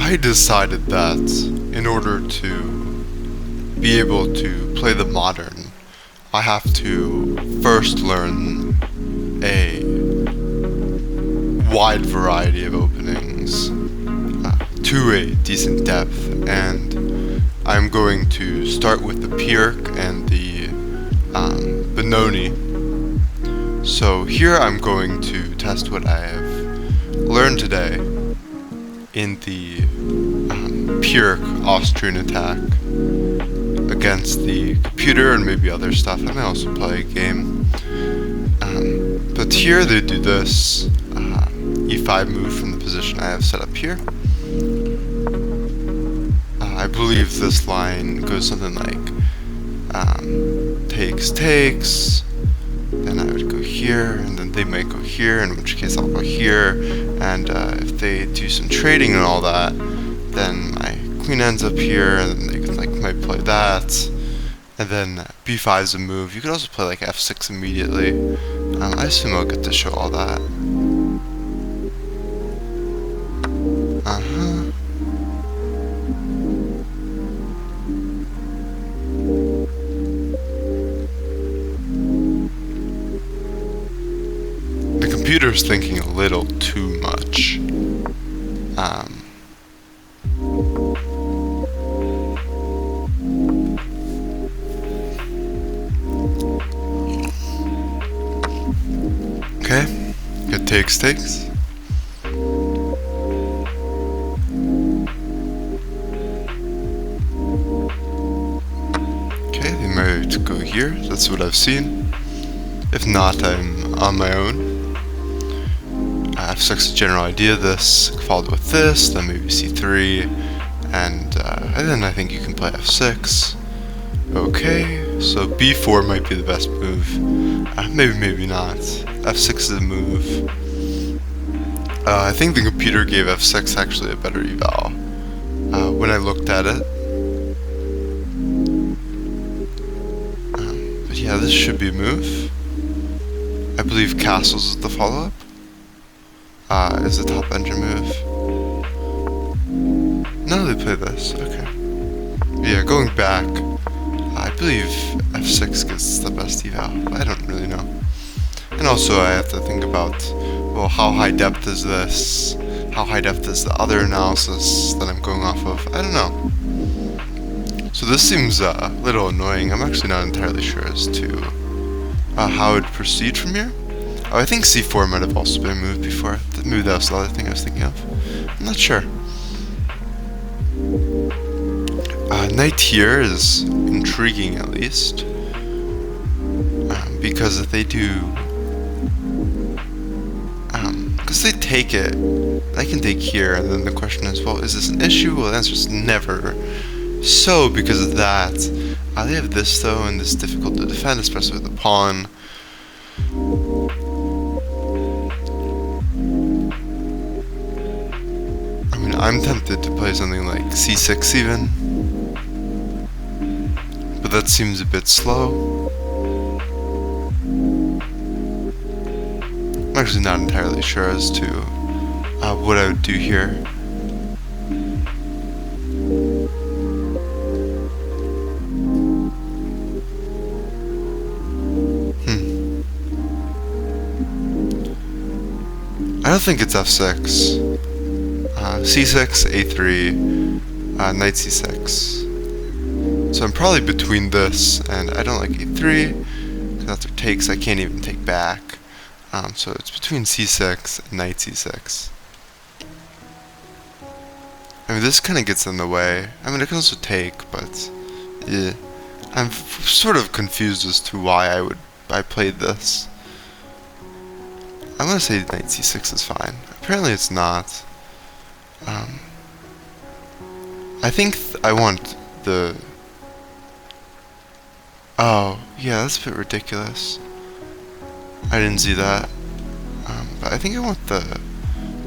I decided that in order to be able to play the modern, I have to first learn a wide variety of openings to a decent depth, and I'm going to start with the pirc and the Benoni. So here I'm going to test what I have learned today in the pirc Austrian attack against the computer and maybe other stuff. I may also play a game. But here they do this e5 move from the position I have set up here. I believe this line goes something like takes, takes, then I would go here, and then they might go here, in which case I'll go here, and if they do some trading and all that, then my queen ends up here, and then they could, might play that, and then b5 is a move. You could also play like f6 immediately. I assume I'll get to show all that. The computer's thinking a little too much. Okay, it takes. Okay, they might go here, that's what I've seen. If not, I'm on my own. f6 is a general idea, this followed with this, then maybe c3, and then I think you can play f6. Okay, so b4 might be the best move. Maybe not. f6 is a move. I think the computer gave f6 actually a better eval when I looked at it. But yeah, this should be a move. I believe castles is the follow-up. Is the top engine move. No, they play this. Okay. Yeah, going back, I believe f6 gets the best eval. I don't really know. And also I have to think about, well, how high depth is this? How high depth is the other analysis that I'm going off of? I don't know. So this seems a little annoying. I'm actually not entirely sure as to how it would proceed from here. Oh, I think c4 might have also been moved before. Maybe that was the other thing I was thinking of. I'm not sure. Knight here is intriguing, at least, because if they do, because they take it, I can take here, and then the question is, well, is this an issue? Well, the answer is never. So, because of that, they have this though, and this is difficult to defend, especially with the pawn. I mean, I'm tempted to play something like c6 even. But that seems a bit slow. I'm actually not entirely sure as to what I would do here. I don't think it's f6. c6, a3, knight c6. So I'm probably between this, and I don't like a3, because after takes I can't even take back. So it's between c6 and knight c6. I mean, this kind of gets in the way. I mean, I can also take, but yeah. I'm sort of confused as to why I played this. I'm gonna say knight c6 is fine. Apparently it's not. I think I want the... Oh, yeah, that's a bit ridiculous. I didn't see that. But I think I want the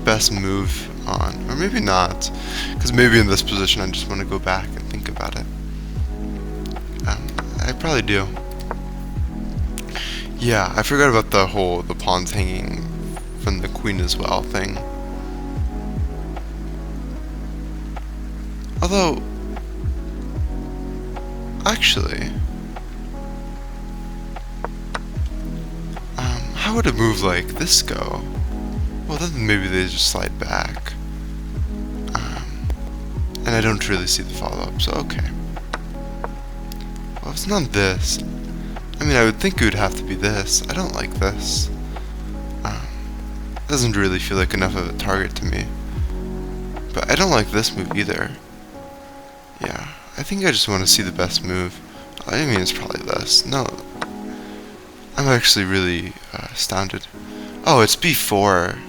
best move on. Or maybe not. Because maybe in this position I just want to go back and think about it. I probably do. Yeah, I forgot about the pawns hanging from the queen as well thing. Although, actually, how would a move like this go? Well, then maybe they just slide back. And I don't really see the follow-up, so okay. Well, if it's not this, I mean, I would think it would have to be this. I don't like this. It doesn't really feel like enough of a target to me. But I don't like this move either. Yeah, I think I just want to see the best move. I mean, it's probably this. No. I'm actually really astounded. Oh, it's B4.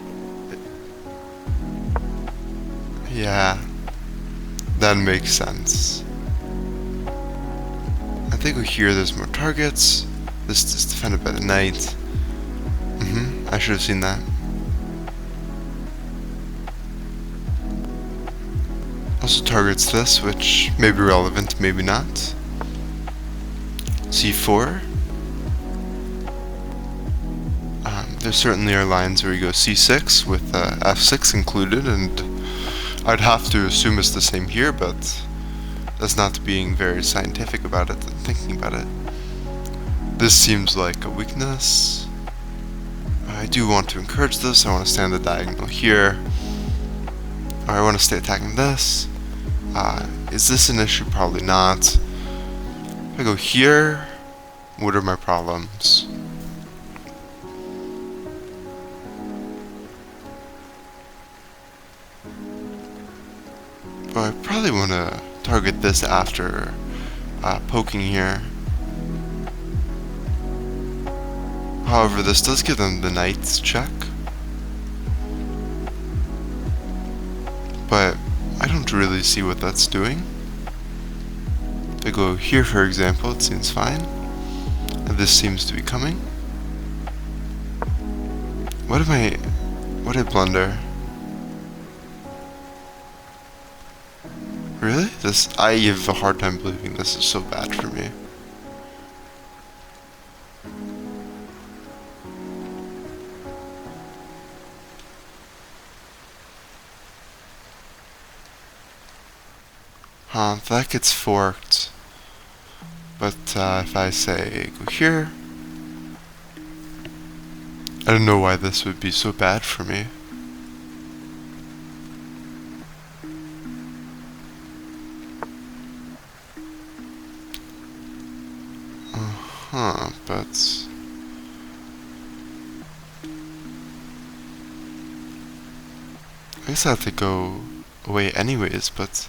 Yeah. That makes sense. I think here there's more targets. This is defended by the knight. I should have seen that. Also targets this, which may be relevant, maybe not. C4. There certainly are lines where you go C6 with F6 included, and I'd have to assume it's the same here, but that's not being very scientific about it and thinking about it. This seems like a weakness. I do want to encourage this. I want to stand the diagonal here. Or I want to stay attacking this. Is this an issue? Probably not. If I go here, what are my problems? Well, I probably want to target this after poking here. However, this does give them the knight's check. But I don't really see what that's doing. If I go here, for example, it seems fine. And this seems to be coming. What did I blunder? Really? I have a hard time believing this is so bad for me. That gets forked. But if I say go here, I don't know why this would be so bad for me. But I guess I have to go away anyways, but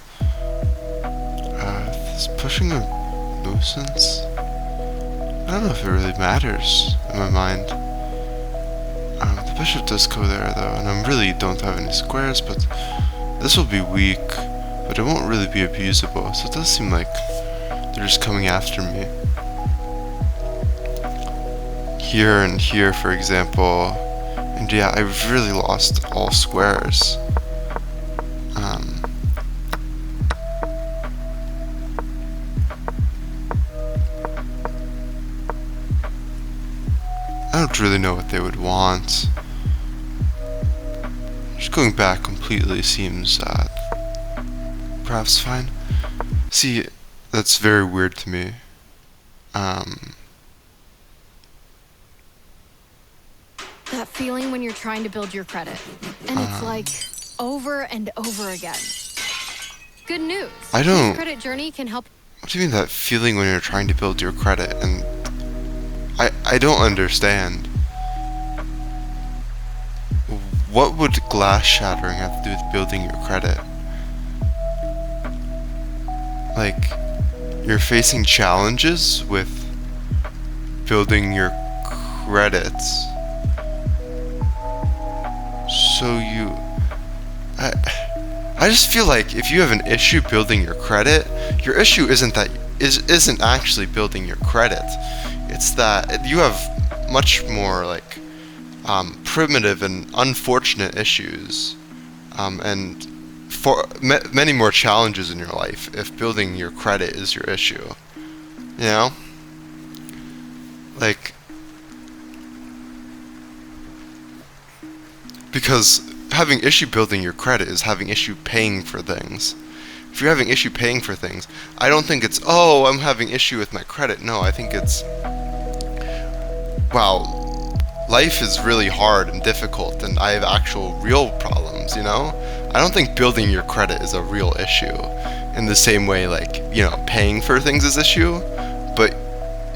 this pushing a nuisance, I don't know if it really matters in my mind. The bishop does go there though, and I really don't have any squares, but this will be weak, but it won't really be abusable, so it does seem like they're just coming after me. Here and here, for example, and yeah, I've really lost all squares. I don't really know what they would want. Just going back completely seems perhaps fine. See, that's very weird to me. That feeling when you're trying to build your credit. And it's like over and over again. Good news. This credit journey can help. What do you mean that feeling when you're trying to build your credit? And I don't understand. What would glass shattering have to do with building your credit? Like, you're facing challenges with building your credits. So I just feel like if you have an issue building your credit, your issue isn't actually building your credit. It's that you have much more like primitive and unfortunate issues, and for many more challenges in your life if building your credit is your issue. You know, like. Because having issue building your credit is having issue paying for things. if you're having issue paying for things, I don't think it's, oh, I'm having issue with my credit. No, I think it's, wow, life is really hard and difficult, and I have actual real problems, you know? I don't think building your credit is a real issue in the same way, like, you know, paying for things is issue. But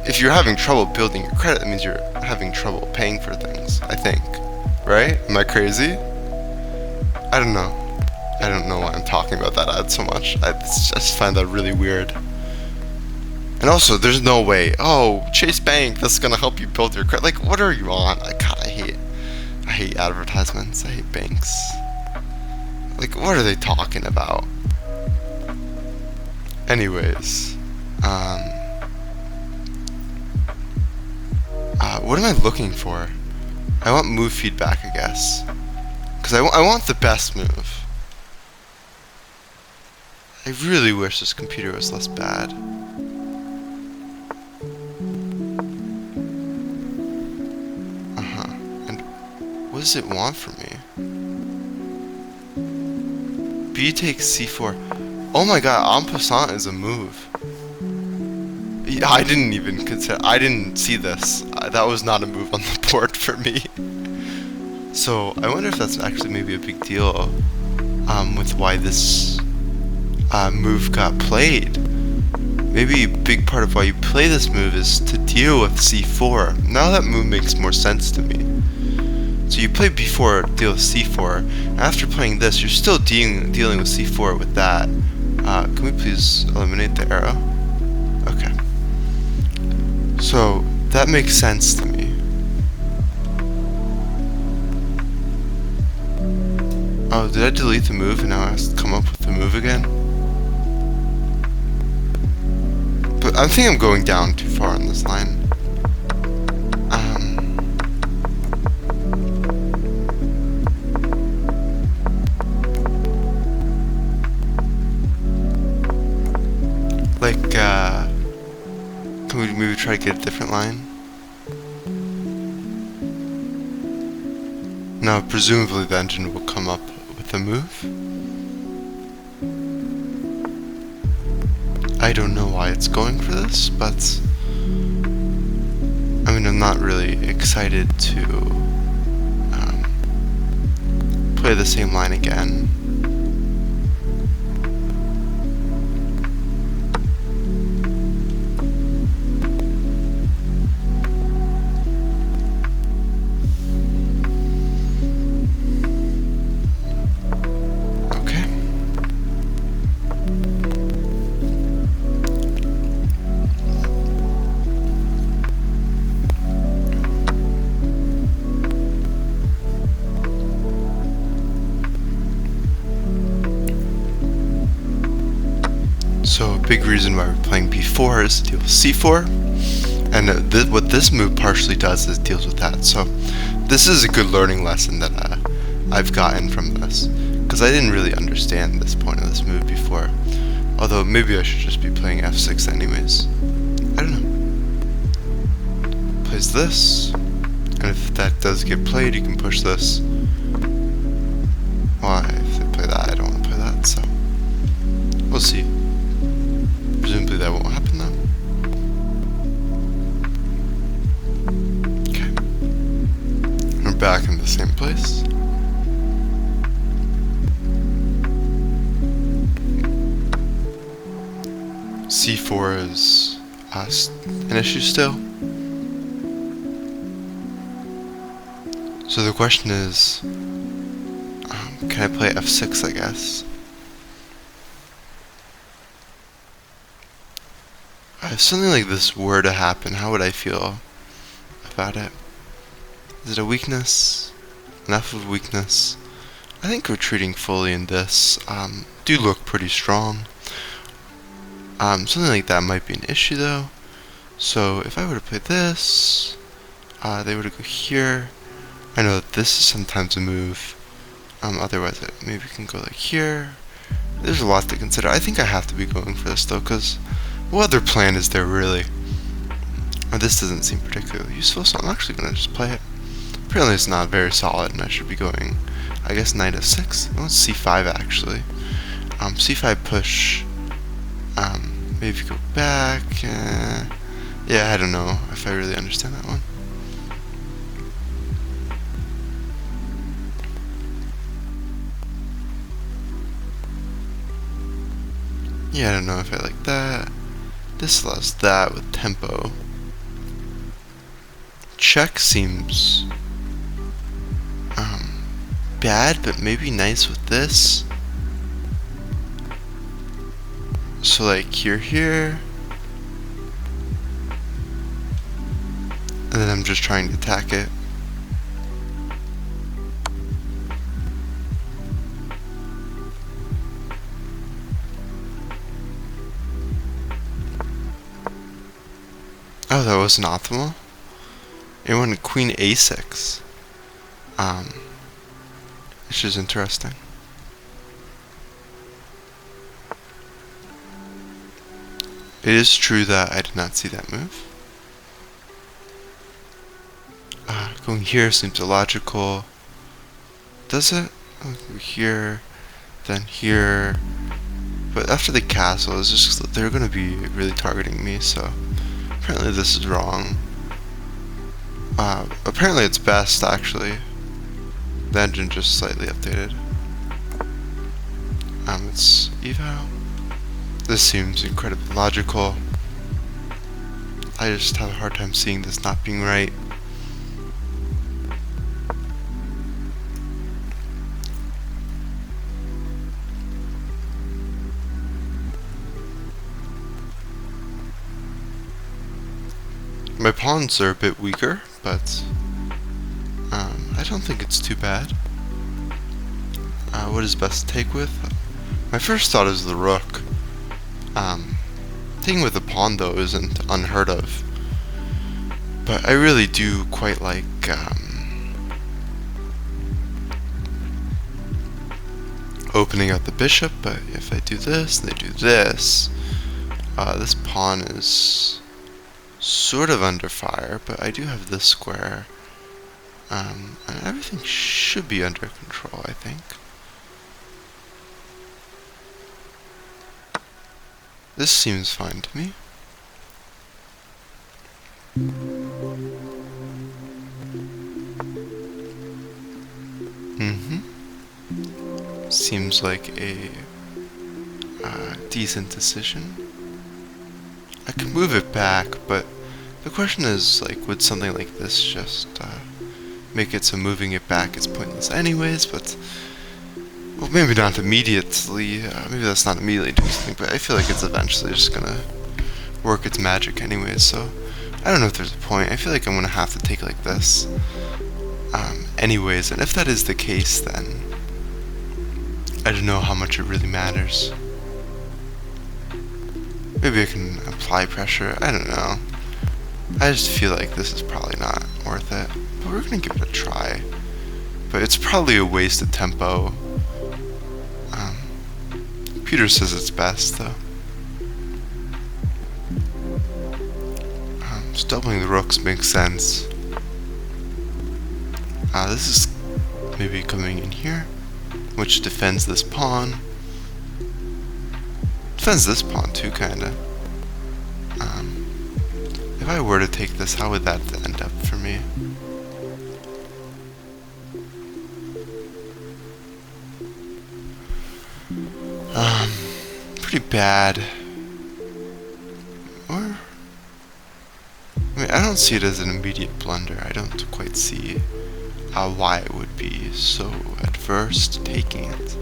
if you're having trouble building your credit, that means you're having trouble paying for things, I think. Right? Am I crazy? I don't know. I don't know why I'm talking about that ad so much. I just find that really weird. And also, there's no way, oh, Chase Bank, that's gonna help you build your credit. Like, what are you on? God, I hate advertisements. I hate banks. Like, what are they talking about? Anyways, what am I looking for? I want move feedback, I guess. Because I want the best move. I really wish this computer was less bad. And what does it want from me? B takes C4. Oh my god, en passant is a move. Yeah, I didn't even consider. I didn't see this. That was not a move on the board for me. So I wonder if that's actually maybe a big deal with why this move got played. Maybe a big part of why you play this move is to deal with C4. Now that move makes more sense to me. So you play B4, deal with C4. And after playing this, you're still dealing with C4 with that. Can we please eliminate the arrow? Okay. So that makes sense to me. Oh, did I delete the move and now I have to come up with the move again? But I think I'm going down too far on this line. Can we maybe try to get a different line? Now, presumably the engine will come up with a move. I don't know why it's going for this, but I mean, I'm not really excited to play the same line again. So a big reason why we're playing B4 is to deal with C4, and what this move partially does is deals with that. So this is a good learning lesson that I've gotten from this, because I didn't really understand this point of this move before. Although maybe I should just be playing F6 anyways. I don't know. Plays this, and if that does get played, you can push this. Why? If they play that, I don't want to play that, so we'll see. Presumably that won't happen though. Okay. We're back in the same place. C4 is an issue still. So the question is, can I play F6, I guess? If something like this were to happen, how would I feel about it? Is it a weakness? Enough of weakness? I think retreating fully in this do look pretty strong. Something like that might be an issue though. So if I were to play this, they were to go here. I know that this is sometimes a move. Otherwise, maybe we can go like here. There's a lot to consider. I think I have to be going for this though, because what other plan is there really? This doesn't seem particularly useful, so I'm actually going to just play it. Apparently it's not very solid, and I should be going, I guess, knight f6. I want c5 actually. See if I push, maybe go back. Yeah, I don't know if I really understand that one. Yeah, I don't know if I like that. This allows that with tempo. Check seems bad, but maybe nice with this. So like here, and then I'm just trying to attack it. Oh, that wasn't optimal. It wanted queen a6. Which is interesting. It is true that I did not see that move. Going here seems illogical. Does it? Here, then here. But after the castle, it's just they're going to be really targeting me, so apparently this is wrong. Apparently it's best, actually. The engine just slightly updated. It's eval. This seems incredibly logical. I just have a hard time seeing this not being right. My pawns are a bit weaker, but I don't think it's too bad. What is best to take with? My first thought is the rook. Taking with the pawn though isn't unheard of, but I really do quite like opening out the bishop. But if I do this, and they do this, this pawn is sort of under fire, but I do have this square, and everything should be under control, I think. This seems fine to me. Seems like a decent decision. I can move it back, but the question is, like, would something like this just make it so moving it back is pointless anyways? But well, maybe not immediately. Maybe that's not immediately doing something, but I feel like it's eventually just gonna work its magic anyways. So I don't know if there's a point. I feel like I'm gonna have to take like this, anyways. And if that is the case, then I don't know how much it really matters. Maybe I can apply pressure. I don't know. I just feel like this is probably not worth it. But we're gonna give it a try. But it's probably a waste of tempo. Peter says it's best, though. Just doubling the rooks makes sense. This is maybe coming in here, which defends this pawn. Defends this pawn too, kinda. If I were to take this, how would that end up for me? Pretty bad. Or, I mean, I don't see it as an immediate blunder. I don't quite see why it would be so adverse to taking it.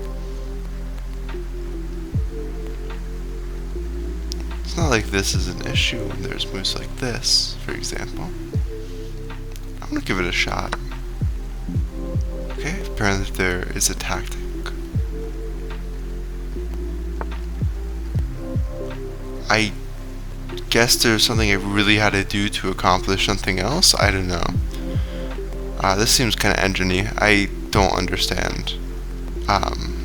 It's not like this is an issue when there's moves like this, for example. I'm gonna give it a shot. Okay, apparently there is a tactic. I guess there's something I really had to do to accomplish something else. I don't know. This seems kind of engine-y. I don't understand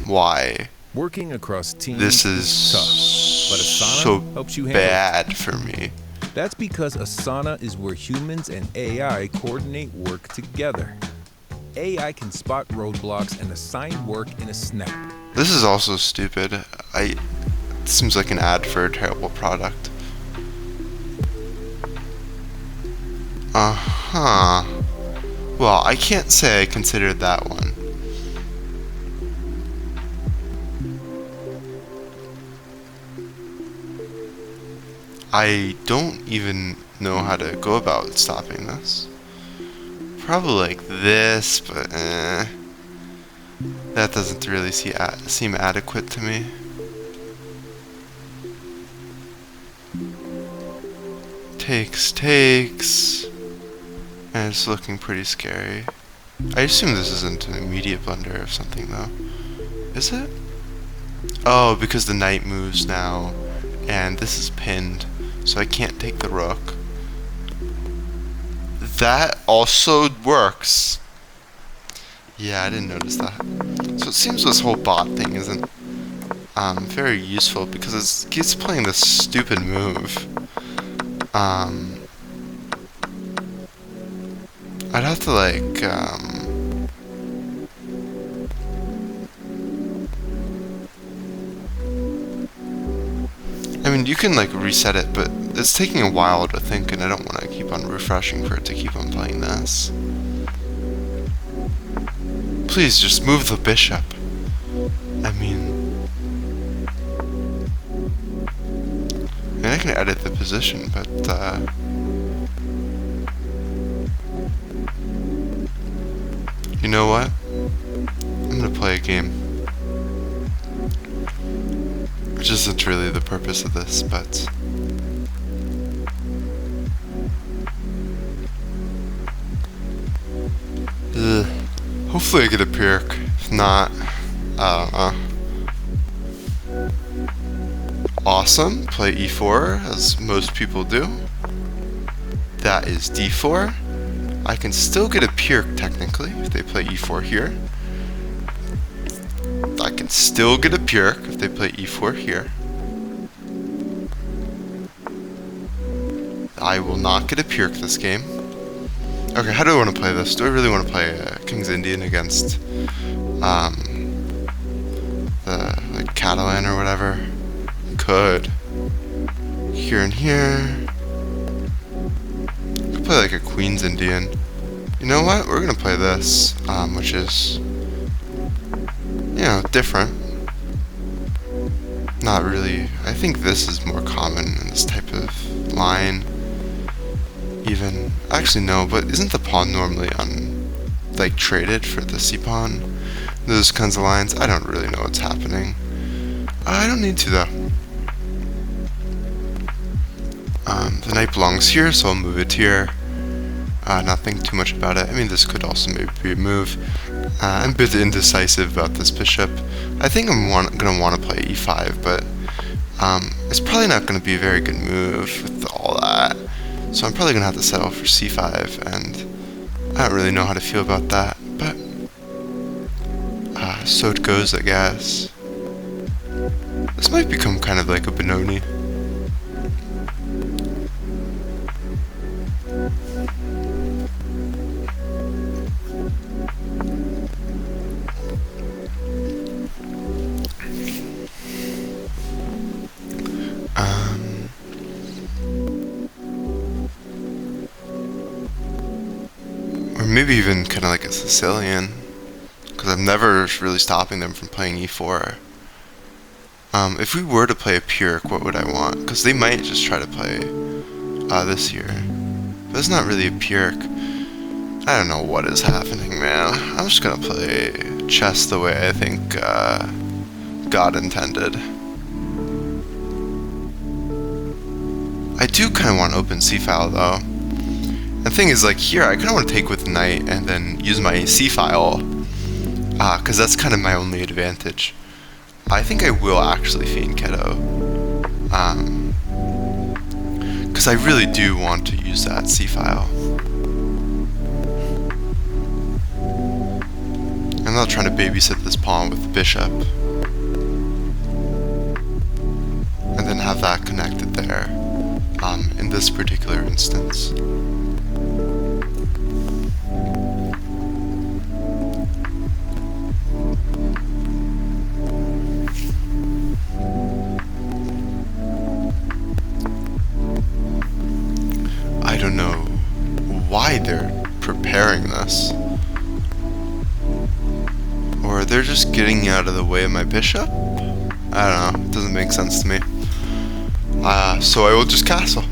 why working across teams this is tough, but Asana so helps you handle bad for me. That's because Asana is where humans and AI coordinate work together. AI can spot roadblocks and assign work in a snap. This is also stupid. It seems like an ad for a terrible product. Uh-huh. Well, I can't say I considered that one. I don't even know how to go about stopping this. Probably like this, but that doesn't really seem adequate to me. Takes, and it's looking pretty scary. I assume this isn't an immediate blunder or something though. Is it? Oh, because the knight moves now, and this is pinned, so I can't take the rook. That also works. Yeah, I didn't notice that. So it seems this whole bot thing isn't very useful because it keeps playing this stupid move. I'd have to like I mean, you can like reset it, but it's taking a while to think, and I don't want to keep on refreshing for it to keep on playing this. Please, just move the bishop. I mean, I can edit the position, but you know what? I'm gonna play a game. Which isn't really the purpose of this, but hopefully I get a pirc. If not, awesome. Play e4, as most people do. That is d4. I can still get a pirc technically if they play e4 here. I can still get a pirc if they play e4 here. I will not get a pirc this game. Okay, how do I want to play this? Do I really want to play King's Indian against the like Catalan or whatever? Could. Here and here. Could play like a Queen's Indian. You know what? We're gonna play this, which is, you know, different. Not really. I think this is more common in this type of line. Even. Actually, no, but isn't the pawn normally like traded for the c-pawn? Those kinds of lines. I don't really know what's happening. I don't need to, though. The knight belongs here, so I'll move it here. Not think too much about it. I mean, this could also maybe be a move. I'm a bit indecisive about this bishop. I think I'm going to want to play e5, but it's probably not going to be a very good move with all that. So I'm probably going to have to settle for c5, and I don't really know how to feel about that, but so it goes, I guess. This might become kind of like a Benoni. Or maybe even kind of like a Sicilian, because I'm never really stopping them from playing e4. If we were to play a pirc, what would I want? Because they might just try to play this here. But it's not really a pirc. I don't know what is happening, man. I'm just gonna play chess the way I think God intended. I do kind of want open c-file though. The thing is, like here, I kind of want to take with the knight and then use my c-file, because that's kind of my only advantage. I think I will actually fianchetto, because I really do want to use that c-file. I'm not trying to babysit this pawn with the bishop, and then have that connected there, in this particular instance. repairing this. Or they're just getting out of the way of my bishop? I don't know, it doesn't make sense to me. So I will just castle.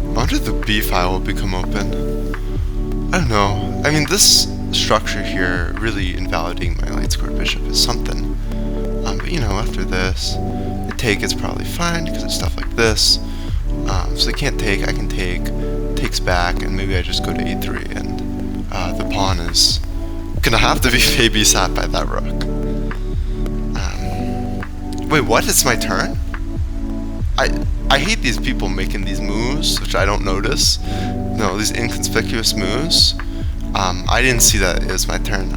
I wonder if the B file will become open. I don't know. I mean, this structure here really invalidating my light square bishop is something. But you know, after this, the take is probably fine because it's stuff like this. So they can't take, I can take, takes back, and maybe I just go to a3, and the pawn is gonna have to be babysat by that rook. Wait, what? It's my turn? I hate these people making these moves, which I don't notice. No, these inconspicuous moves. I didn't see that it was my turn.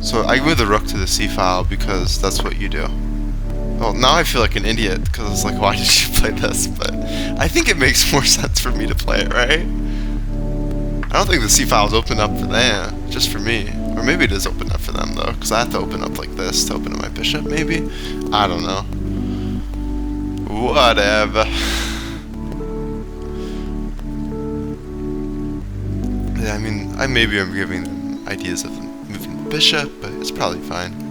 So I move the rook to the c file because that's what you do. Well, now I feel like an idiot because it's like, why did you play this? But I think it makes more sense for me to play it, right? I don't think the c file is open up for them, just for me. Or maybe it is open up for them though, because I have to open up like this to open up my bishop, maybe? I don't know. Whatever. Yeah, I mean, maybe I'm giving them ideas of moving the bishop, but it's probably fine.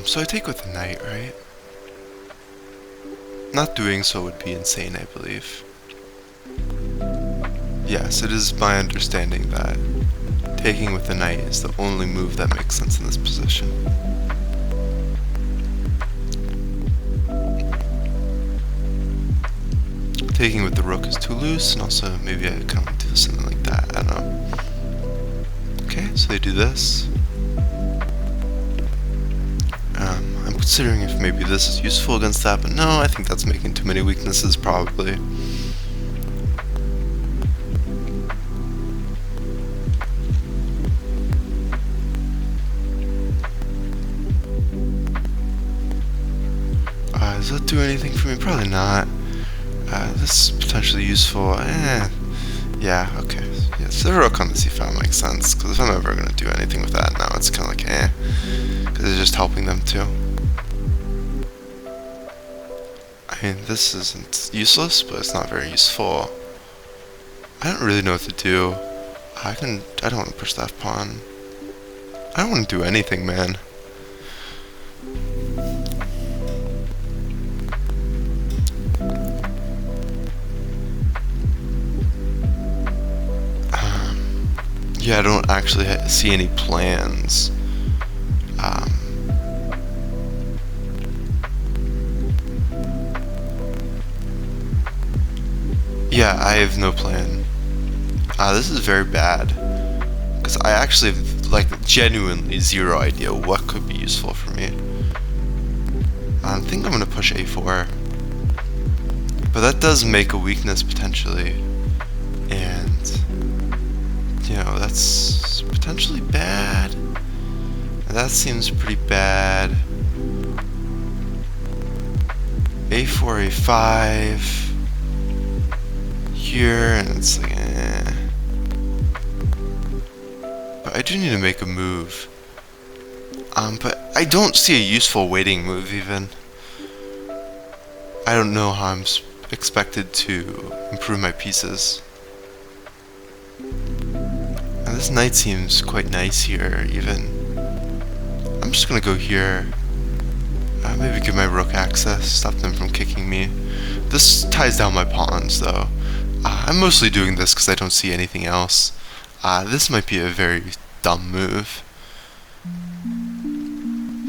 So I take with the knight, right? Not doing so would be insane, I believe. Yes, it is my understanding that taking with the knight is the only move that makes sense in this position. Taking with the rook is too loose, and also maybe I kind of do something like that, I don't know. Okay, so they do this. I'm considering if maybe this is useful against that, but no, I think that's making too many weaknesses, probably. Does that do anything for me? Probably not. This is potentially useful. Yeah, okay. Yes, the rook on the c file makes sense, because if I'm ever going to do anything with that now, it's kind of like, because it's just helping them too. I mean, this isn't useless, but it's not very useful. I don't really know what to do. I don't want to push that pawn. I don't want to do anything, man. Yeah, I don't actually see any plans. Yeah, I have no plan. This is very bad, because I actually have, like, genuinely zero idea what could be useful for me. I think I'm gonna push a4, but that does make a weakness potentially, and you know, that's potentially bad. And that seems pretty bad. a4, a5 here, and it's like, But I do need to make a move. But I don't see a useful waiting move even. I don't know how I'm expected to improve my pieces. And this knight seems quite nice here, even. I'm just gonna go here. Maybe give my rook access, stop them from kicking me. This ties down my pawns, though. I'm mostly doing this because I don't see anything else. This might be a very dumb move.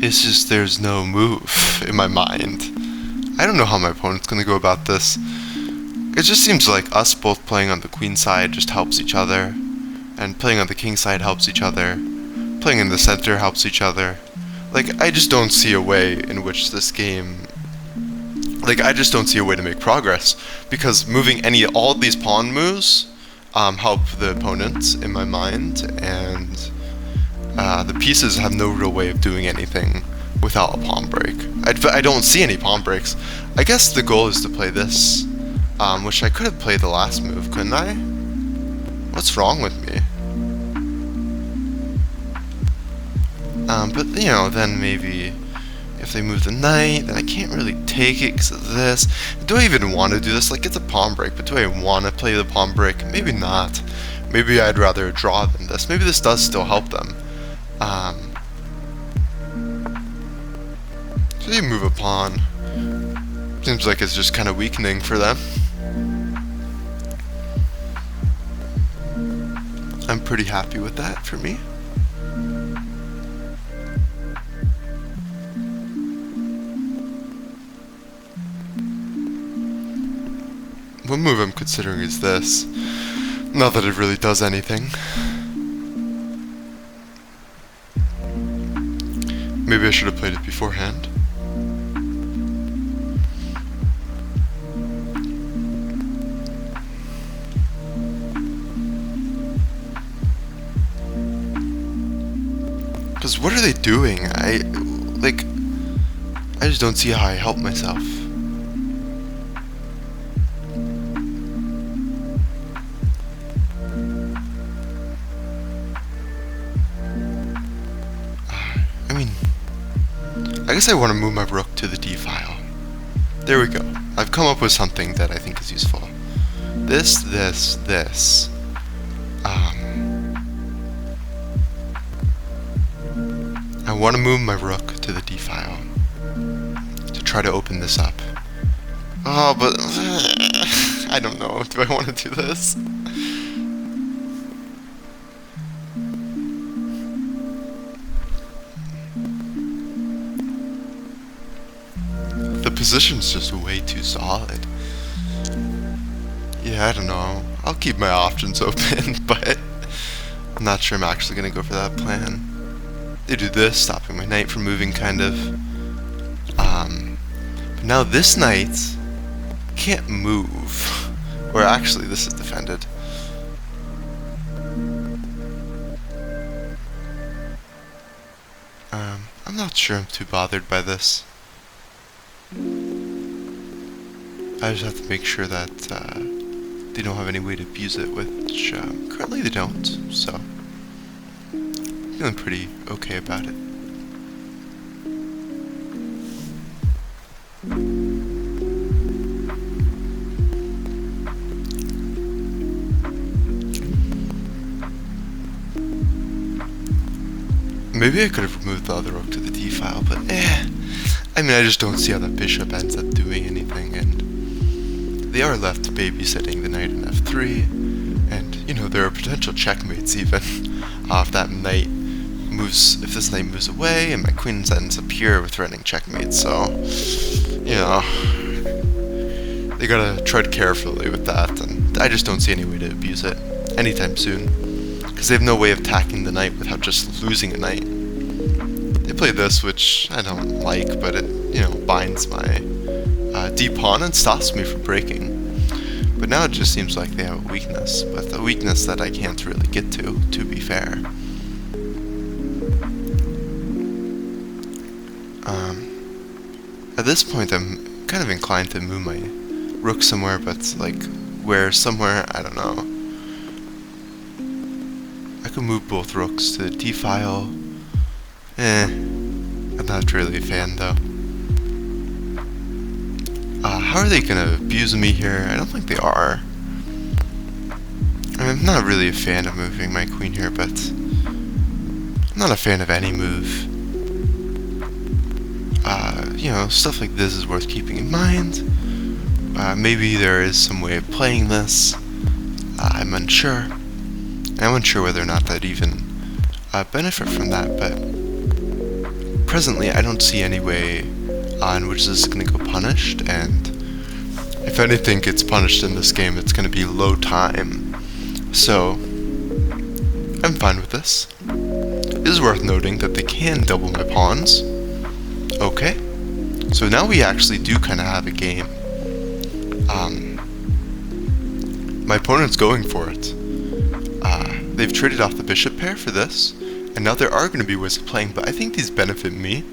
It's just there's no move in my mind. I don't know how my opponent's gonna go about this. It just seems like us both playing on the queen side just helps each other. and playing on the king side helps each other. Playing in the center helps each other. Like, I just don't see a way in which this game... Like, I just don't see a way to make progress, because moving all of these pawn moves help the opponent, in my mind, and the pieces have no real way of doing anything without a pawn break. I don't see any pawn breaks. I guess the goal is to play this, which I could have played the last move, couldn't I? What's wrong with me? But, you know, then maybe if they move the knight, then I can't really take it because of this. Do I even want to do this? Like, it's a pawn break, but do I want to play the pawn break? Maybe not. Maybe I'd rather draw than this. Maybe this does still help them. So you move a pawn. Seems like it's just kind of weakening for them. I'm pretty happy with that for me. One move I'm considering is this. Not that it really does anything. Maybe I should have played it beforehand. Because what are they doing? I just don't see how I help myself. I guess I want to move my rook to the d file. There we go. I've come up with something that I think is useful. This. I want to move my rook to the d file to try to open this up. Oh, but I don't know. Do I want to do this? The position's just way too solid. Yeah, I don't know. I'll keep my options open, but I'm not sure I'm actually gonna go for that plan. They do this, stopping my knight from moving, kind of. But now this knight can't move. Or actually, this is defended. I'm not sure I'm too bothered by this. I just have to make sure that they don't have any way to abuse it, which currently they don't, so I'm feeling pretty okay about it. Maybe I could have removed the other rook to the d file, but I mean, I just don't see how that bishop ends up doing anything, and they are left babysitting the knight in f3, and, you know, there are potential checkmates even. If that knight moves, if this knight moves away, and my queen ends up here with threatening checkmate, so, you know, they gotta tread carefully with that, and I just don't see any way to abuse it anytime soon, because they have no way of attacking the knight without just losing a knight. They play this, which I don't like, but it, you know, binds my d-pawn and stops me from breaking. But now it just seems like they have a weakness, but a weakness that I can't really get to be fair. At this point, I'm kind of inclined to move my rook somewhere, but like, where somewhere, I don't know. I could move both rooks to the d file. I'm not really a fan though. How are they gonna abuse me here? I don't think they are. I mean, I'm not really a fan of moving my queen here, but I'm not a fan of any move. You know, stuff like this is worth keeping in mind. Maybe there is some way of playing this. I'm unsure. I'm unsure whether or not I'd even benefit from that, but presently I don't see any way in which this is going to go punished, and if anything gets punished in this game, it's going to be low time. So, I'm fine with this. It is worth noting that they can double my pawns. Okay. So now we actually do kind of have a game. My opponent's going for it. They've traded off the bishop pair for this, and now there are going to be ways of playing, but I think these benefit me.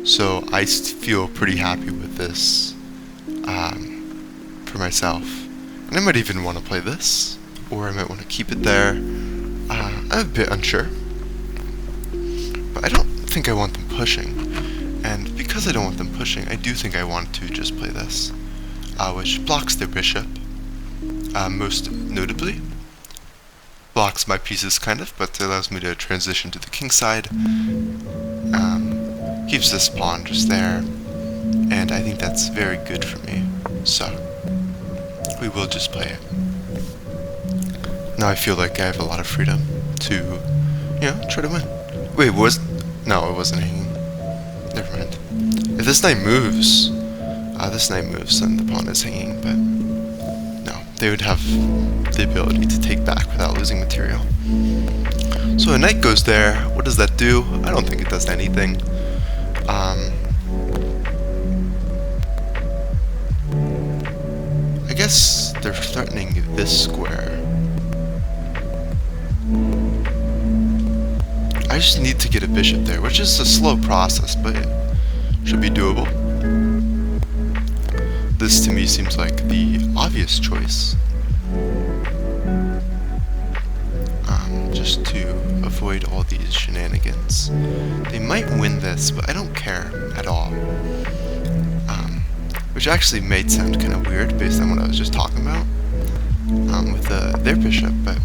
So I feel pretty happy with this for myself. And I might even want to play this, or I might want to keep it there. I'm a bit unsure. But I don't think I want them pushing. And because I don't want them pushing, I do think I want to just play this, which blocks their bishop, most notably. Blocks my pieces kind of, but allows me to transition to the king side. Keeps this pawn just there, and I think that's very good for me. So we will just play it. Now I feel like I have a lot of freedom to, you know, try to win. Wait, no, it wasn't hanging. Never mind. If this knight moves, then the pawn is hanging, but no, they would have the ability to take back without losing material. So a knight goes there. What does that do? I don't think it does anything. I guess they're threatening this square. I just need to get a bishop there, which is a slow process, but it should be doable. This to me seems like the obvious choice. Just to avoid all these shenanigans. They might win this, but I don't care at all. Which actually made sound kind of weird based on what I was just talking about with their bishop, but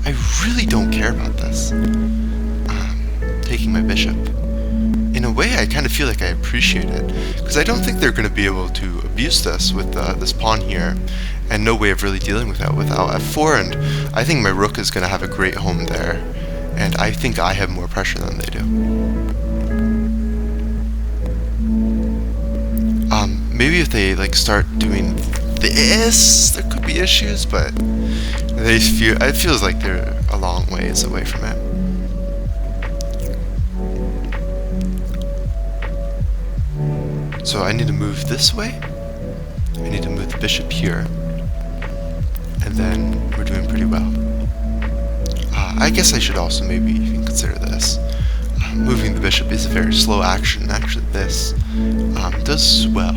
I really don't care about this. Taking my bishop. In a way, I kind of feel like I appreciate it, because I don't think they're going to be able to abuse this with this pawn here, and no way of really dealing with that without f4, and I think my rook is going to have a great home there, and I think I have more pressure than they do. Maybe if they like start doing this, there could be issues, but it feels like they're a long ways away from it. So I need to move this way. I need to move the bishop here. And then we're doing pretty well. I guess I should also maybe even consider this. Moving the bishop is a very slow action. Actually, this does well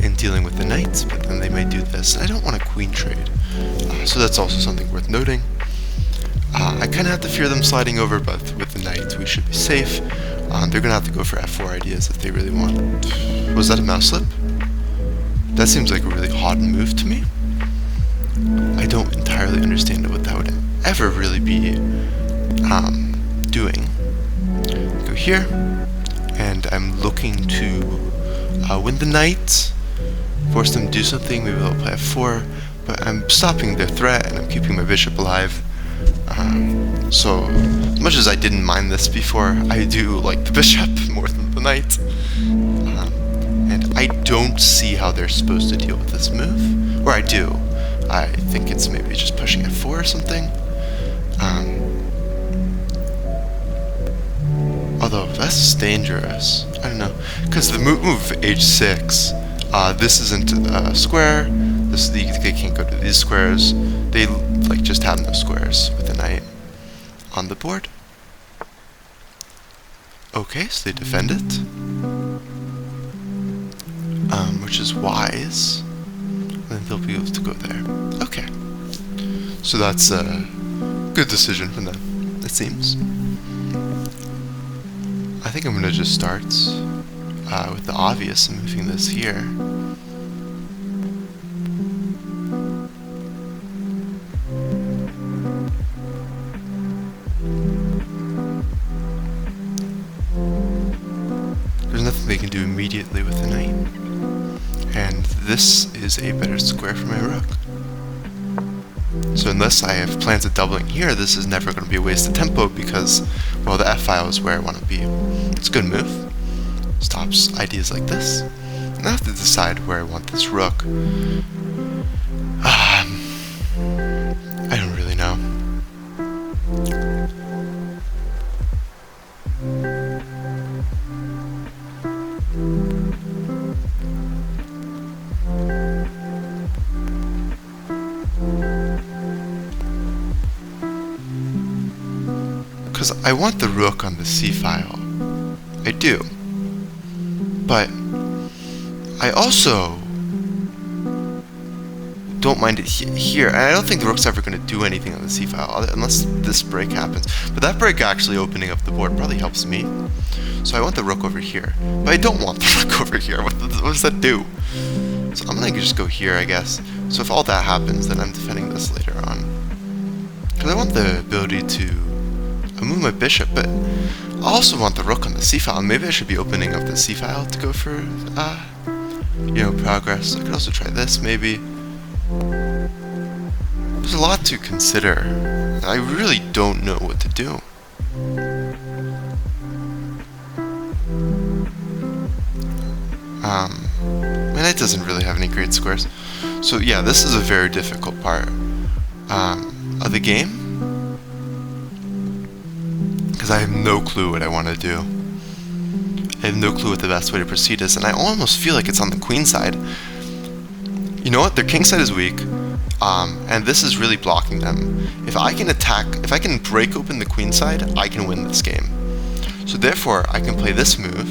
in dealing with the knights, but then they might do this. I don't want a queen trade. So that's also something worth noting. I kind of have to fear them sliding over, but with the knight we should be safe. They're going to have to go for f4 ideas if they really want. Was that a mouse slip? That seems like a really odd move to me. I don't entirely understand what that would ever really be doing. Go here, and I'm looking to win the knight, force them to do something. Maybe they'll play f4, but I'm stopping their threat and I'm keeping my bishop alive. So, as much as I didn't mind this before, I do like the bishop more than the knight. And I don't see how they're supposed to deal with this move. Or I do. I think it's maybe just pushing f4 or something. Although, that's dangerous. I don't know. Because the move h6, this isn't a square. They can't go to these squares. They like just have no squares with the knight on the board. Okay, so they defend it, which is wise. And then they'll be able to go there. Okay, so that's a good decision from them, it seems. I think I'm gonna just start with the obvious and moving this here. There's nothing they can do immediately with the knight, and this is a better square for my rook. So unless I have plans of doubling here, this is never going to be a waste of tempo because, well, the f-file is where I want to be. It's a good move. Stops ideas like this. And I have to decide where I want this rook. I don't really know. Because I want the rook on the c-file. I do. But I also don't mind it here. And I don't think the rook's ever going to do anything on the c-file unless this break happens. But that break actually opening up the board probably helps me. So I want the rook over here. But I don't want the rook over here. What does that do? So I'm going to just go here, I guess. So if all that happens, then I'm defending this later on. Because I want the ability to move my bishop, but I also want the rook on the c-file. Maybe I should be opening up the c-file to go for, progress. I could also try this, maybe. There's a lot to consider. I really don't know what to do. My knight doesn't really have any great squares. So yeah, this is a very difficult part of the game. Because I have no clue what I want to do. I have no clue what the best way to proceed is, and I almost feel like it's on the queen side. You know what? Their king side is weak, and this is really blocking them. If I can break open the queen side, I can win this game. So therefore, I can play this move,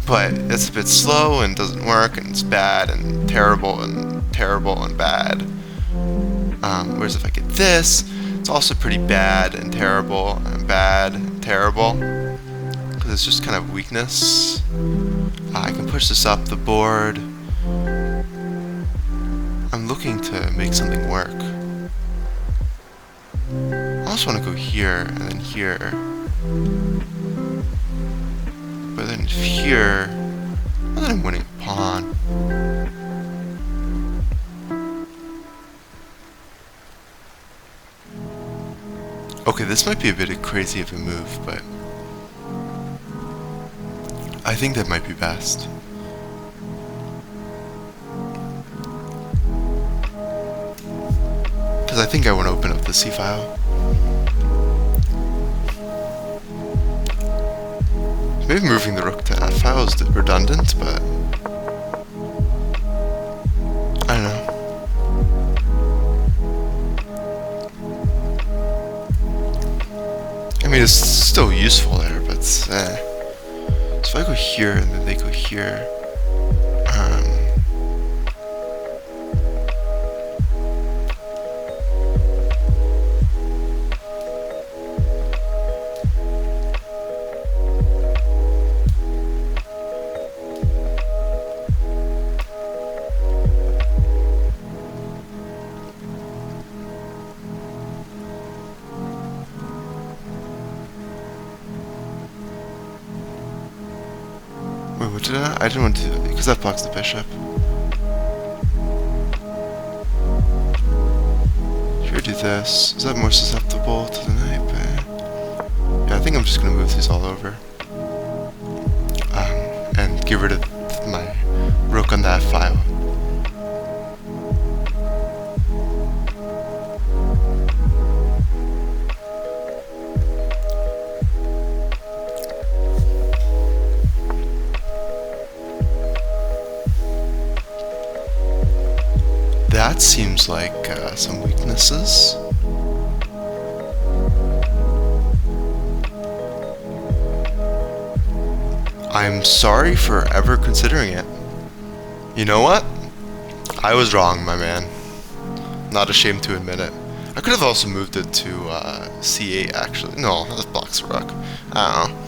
but it's a bit slow and doesn't work, and it's bad and terrible and terrible and bad. Whereas if I get this, it's also pretty bad and terrible and bad and terrible, because it's just kind of weakness. I can push this up the board. I'm looking to make something work. I also want to go here and then here. But then here, well, then I'm winning a pawn. Okay, this might be a bit crazy of a move, but I think that might be best. Because I think I want to open up the c-file. Maybe moving the rook to f-file is redundant, but I don't know. I mean, it's still useful there, but So if I go here and then they go here, wait, what did I didn't want to, because that blocks the bishop. Should I do this? Is that more susceptible to the knight? Yeah, I think I'm just going to move these all over. And get rid of my rook on that file. That seems like some weaknesses. I'm sorry for ever considering it. You know what? I was wrong, my man. Not ashamed to admit it. I could have also moved it to c8, actually. No, that blocks the rook. I don't know.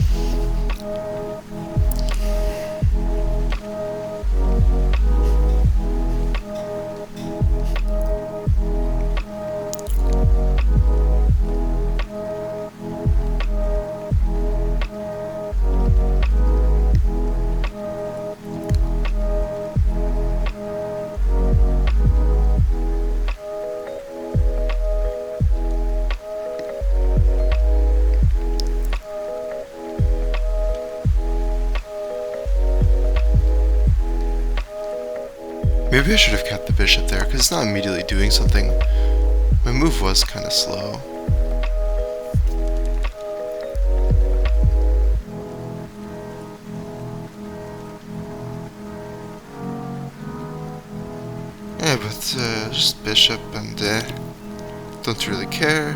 Maybe I should have kept the bishop there, because it's not immediately doing something. My move was kind of slow. Yeah, but just bishop and don't really care.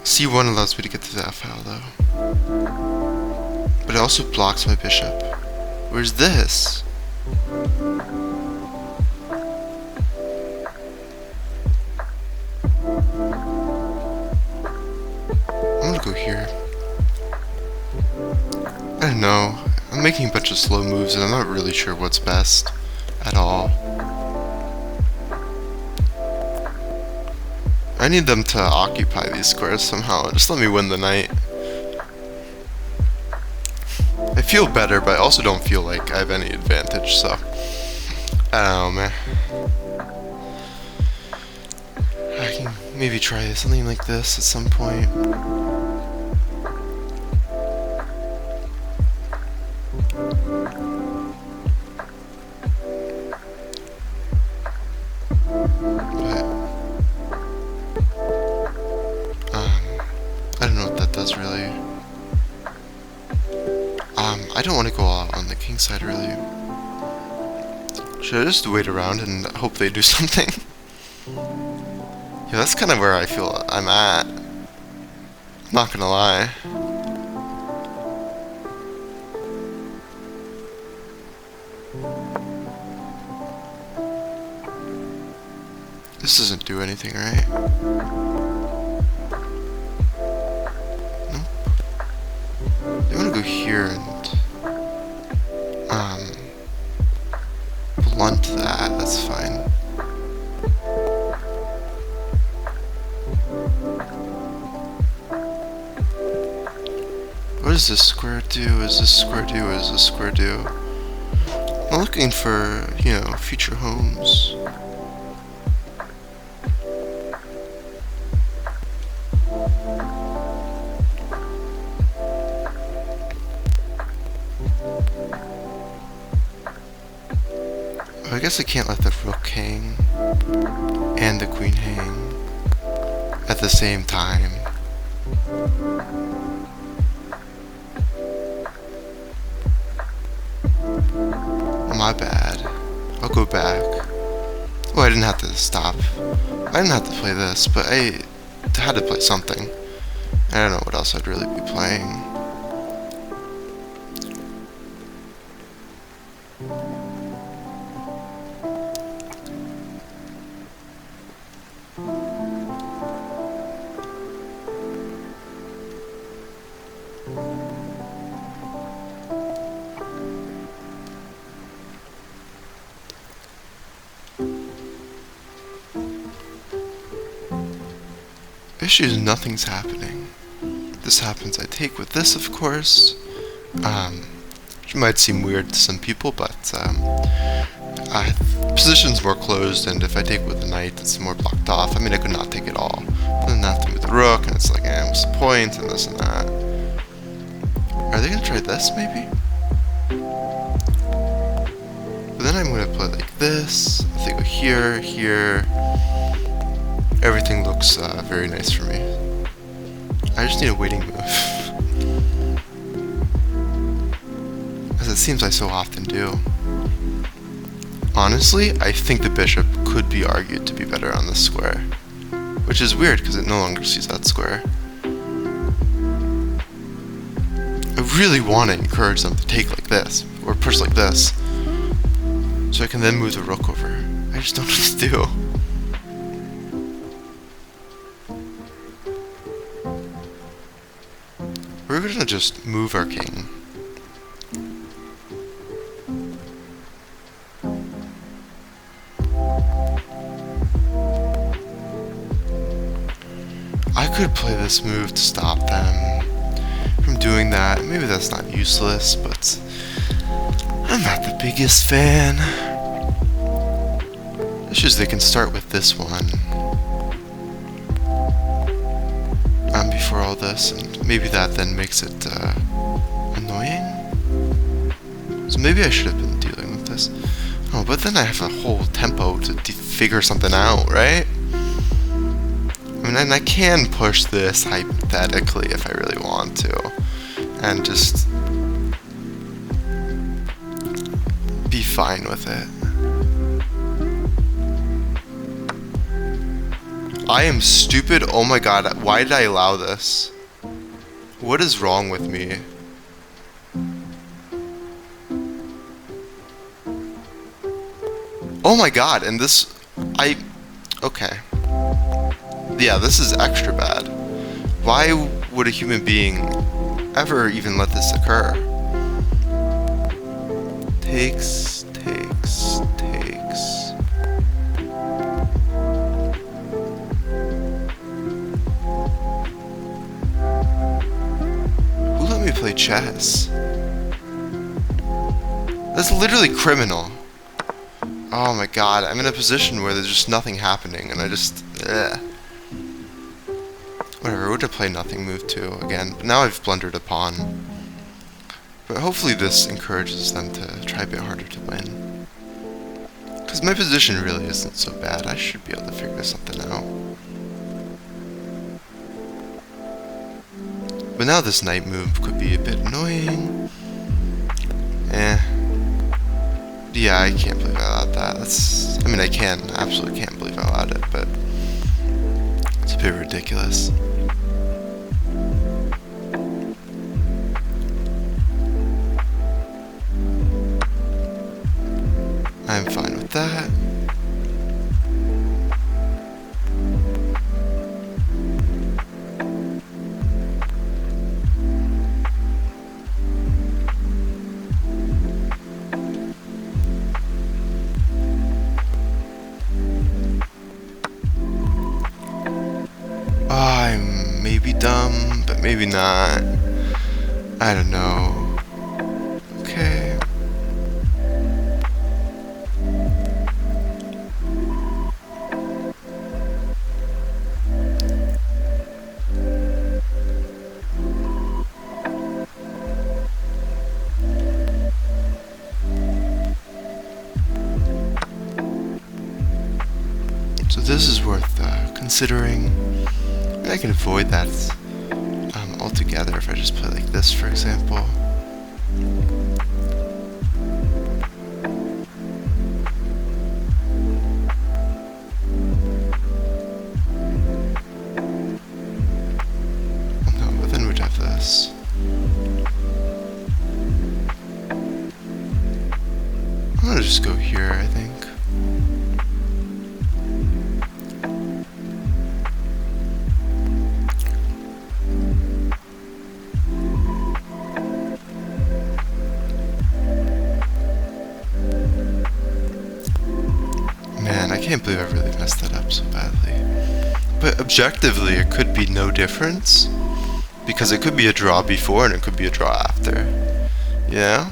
C1 allows me to get to that file though. But it also blocks my bishop. Where's this? I'm gonna go here. I don't know. I'm making a bunch of slow moves and I'm not really sure what's best at all. I need them to occupy these squares somehow. Just let me win the knight. I feel better, but I also don't feel like I have any advantage, so I don't know, man. I can maybe try something like this at some point. I don't know what that does really. I don't want to go all out on the king side really. Should I just wait around and hope they do something? Yeah, that's kind of where I feel I'm at. Not gonna lie. This doesn't do anything, right? Nope. They want to go here and blunt that. That's fine. What does this square do? Is this square do? What does this square do? I'm looking for, you know, future homes. I guess I can't let the rook hang and the queen hang at the same time. Oh, my bad. I'll go back. Oh, I didn't have to stop. I didn't have to play this, but I had to play something. I don't know what else I'd really be playing. Issue is nothing's happening. This happens, I take with this, of course. Which might seem weird to some people, but position's more closed, and if I take with the knight, it's more blocked off. I mean, I could not take it all. But then I have to move the rook, and it's like, what's the point, and this and that. Are they gonna try this, maybe? But then I'm gonna play like this. If they go here, here. Everything looks very nice for me. I just need a waiting move. As it seems I so often do. Honestly, I think the bishop could be argued to be better on this square. Which is weird, because it no longer sees that square. I really want to encourage them to take like this, or push like this. So I can then move the rook over. I just don't know what to do. We're gonna just move our king. I could play this move to stop them from doing that. Maybe that's not useless, but I'm not the biggest fan. It's just they can start with this one. Before all this, and maybe that then makes it annoying. So maybe I should have been dealing with this. Oh, but then I have a whole tempo to figure something out, right? I mean, and I can push this hypothetically if I really want to, and just be fine with it. I am stupid. Oh my god, why did I allow this? What is wrong with me? Oh my god, and this... Okay. Yeah, this is extra bad. Why would a human being ever even let this occur? Takes. Who let me play chess? That's literally criminal. Oh my god, I'm in a position where there's just nothing happening, and I just... Whatever, we'll just play nothing move 2 again, but now I've blundered a pawn. But hopefully this encourages them to try a bit harder to win. Because my position really isn't so bad, I should be able to figure something out. But now this knight move could be a bit annoying. Yeah, I can't believe I allowed that. I mean, I absolutely can't believe I allowed it, but it's a bit ridiculous. I'm fine with that. I'm maybe dumb, but maybe not. I don't know. Okay. So this is worth considering. I can avoid that altogether if I just play like this, for example. No, but then we'd have this. I'm gonna just go here, I think. I can't believe I really messed that up so badly. But objectively, it could be no difference. Because it could be a draw before and it could be a draw after. Yeah?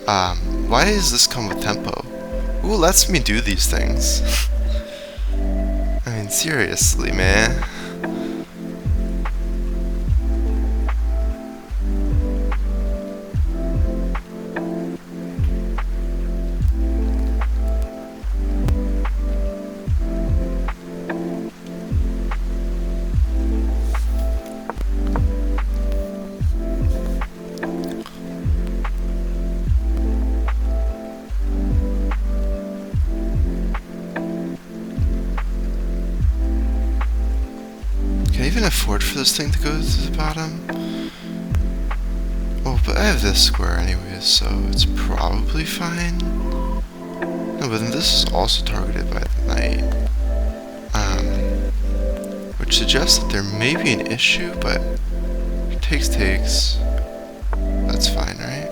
Why does this come with tempo? Who lets me do these things? I mean, seriously, man. Can I even afford for this thing to go to the bottom? Oh, but I have this square anyways, so it's probably fine. No, but then this is also targeted by the knight. Which suggests that there may be an issue, but takes. That's fine, right?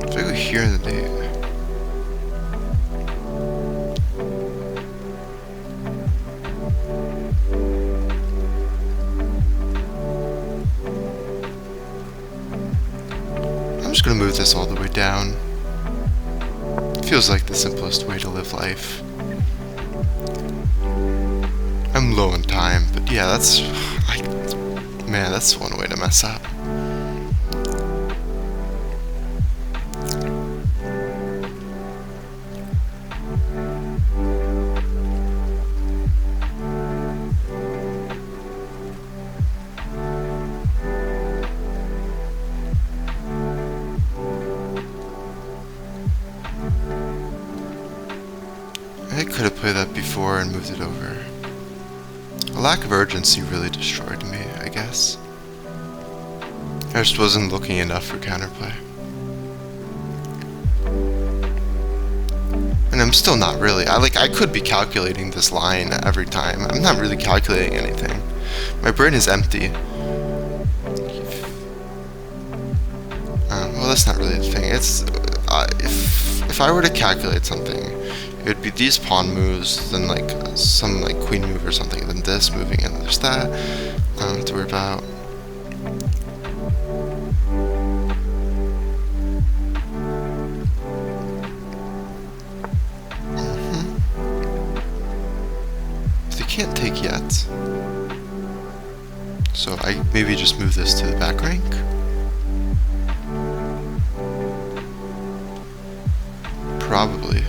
If I go here in the day. I'm just gonna move this all the way down. Feels like the simplest way to live life. I'm low on time, but yeah, man, that's one way to mess up. I could have played that before and moved it over. A lack of urgency really destroyed me, I guess. I just wasn't looking enough for counterplay. And I'm still not really. I could be calculating this line every time. I'm not really calculating anything. My brain is empty. Well, that's not really the thing. It's if I were to calculate something, it would be these pawn moves, then like some like queen move or something, then this moving, and there's that. I don't have to worry about. They can't take yet, so I maybe just move this to the back rank. Probably.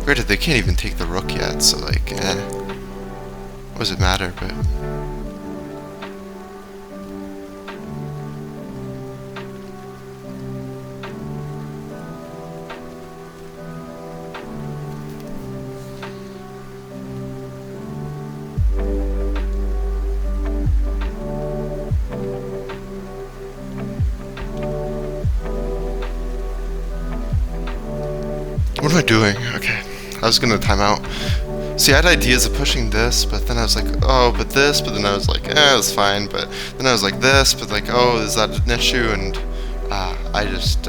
Granted, they can't even take the rook yet, so like, what does it matter, but... What am I doing? Okay, I was gonna time out. See, I had ideas of pushing this, but then I was like, oh, but this, but then I was like, it's fine, but then I was like this, but like, oh, is that an issue? And I just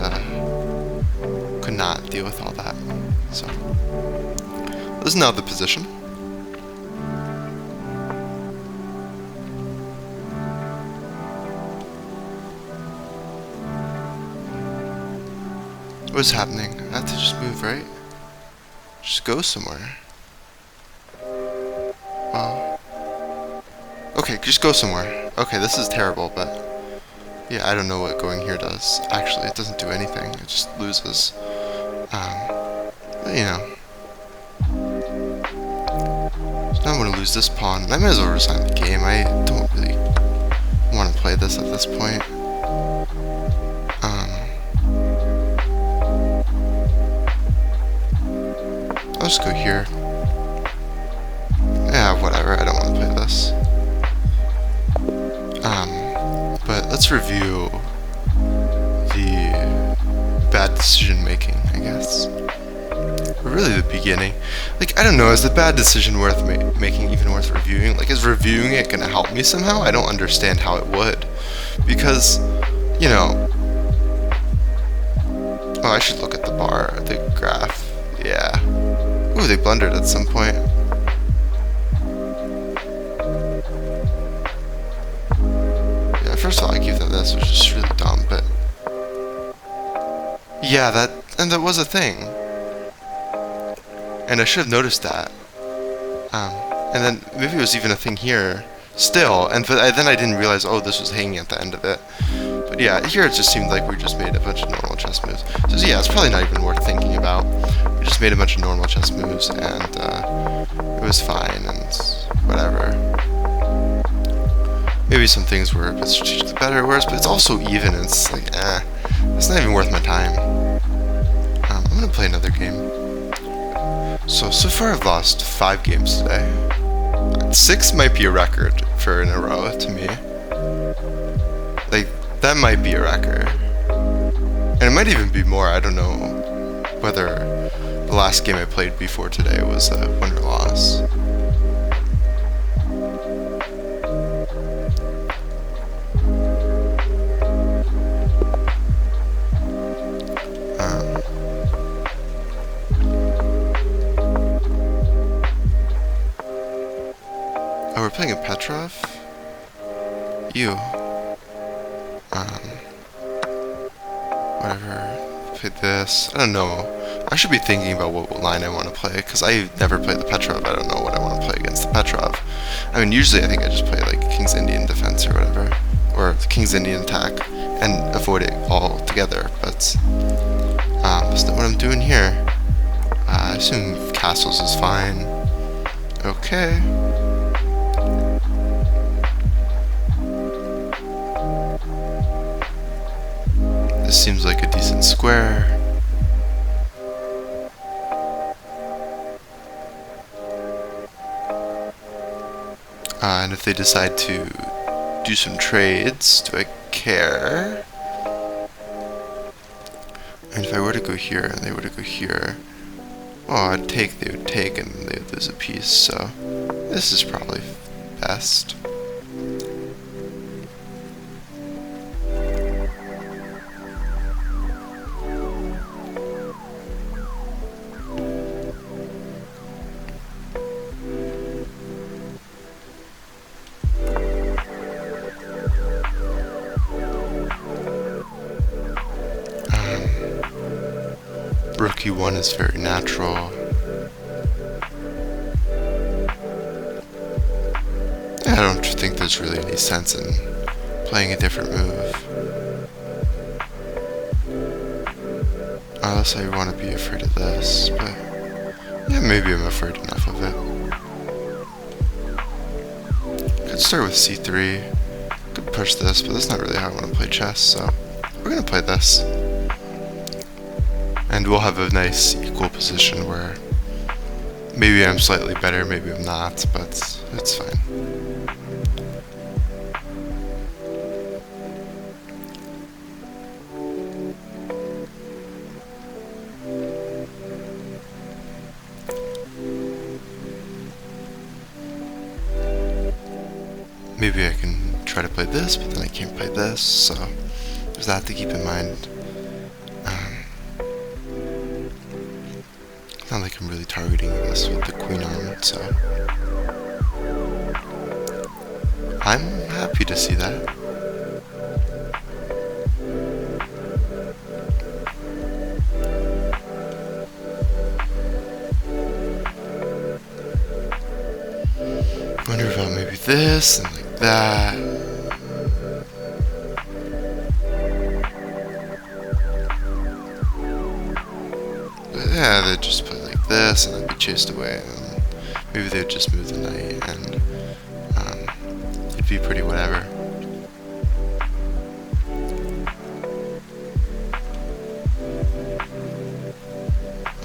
could not deal with all that. So, this is now the position. What's happening? I have to just move, right? Just go somewhere. Well, okay, just go somewhere. Okay, this is terrible, but yeah, I don't know what going here does. Actually, it doesn't do anything. It just loses. But, you know. So now I'm gonna lose this pawn. I might as well resign the game. I don't really want to play this at this point. I'll just go here. Yeah, whatever, I don't want to play this. But let's review the bad decision making, I guess. Or really the beginning. Like, I don't know, is the bad decision worth making even worth reviewing? Like, is reviewing it gonna help me somehow? I don't understand how it would. Because, you know... Oh, I should look at the bar, the graph. Yeah. Ooh, they blundered at some point. Yeah, first of all, I give them this, which is really dumb, but... Yeah, that was a thing. And I should have noticed that. And then maybe it was even a thing here, still, and then I didn't realize, oh, this was hanging at the end of it. But yeah, here it just seemed like we just made a bunch of normal chess moves. So yeah, it's probably not even worth thinking about. We just made a bunch of normal chess moves, and it was fine, and whatever. Maybe some things were a bit strategically better or worse, but it's also even, and it's like, it's not even worth my time. I'm gonna play another game. So far I've lost 5 games today. 6 might be a record for in a row to me. Like, that might be a record. And it might even be more, I don't know whether the last game I played before today was a win or loss. Oh, we're playing a Petrov? Ew. Whatever. Play this. I don't know. I should be thinking about what line I want to play, because I never played the Petrov. I don't know what I want to play against the Petrov. I mean, usually I think I just play like King's Indian defense or whatever, or the King's Indian attack, and avoid it altogether. But that's not what I'm doing here. I assume castles is fine. Okay. This seems like a decent square. And if they decide to do some trades, do I care? And if I were to go here and they were to go here, well, I'd take, they would take, and they would lose a piece, so this is probably best. Rookie 1 is very natural. I don't think there's really any sense in playing a different move. Unless I want to be afraid of this, but yeah, maybe I'm afraid enough of it. Could start with c3. Could push this, but that's not really how I want to play chess, so we're going to play this. And we'll have a nice equal position where maybe I'm slightly better, maybe I'm not, but it's fine. Maybe I can try to play this, but then I can't play this, so there's that to keep in mind. Not like I'm really targeting this with the queen on, so I'm happy to see that. Wonder about maybe this and like that. Yeah, they'd just play like this and I'd be chased away, and maybe they'd just move the knight, and it'd be pretty whatever.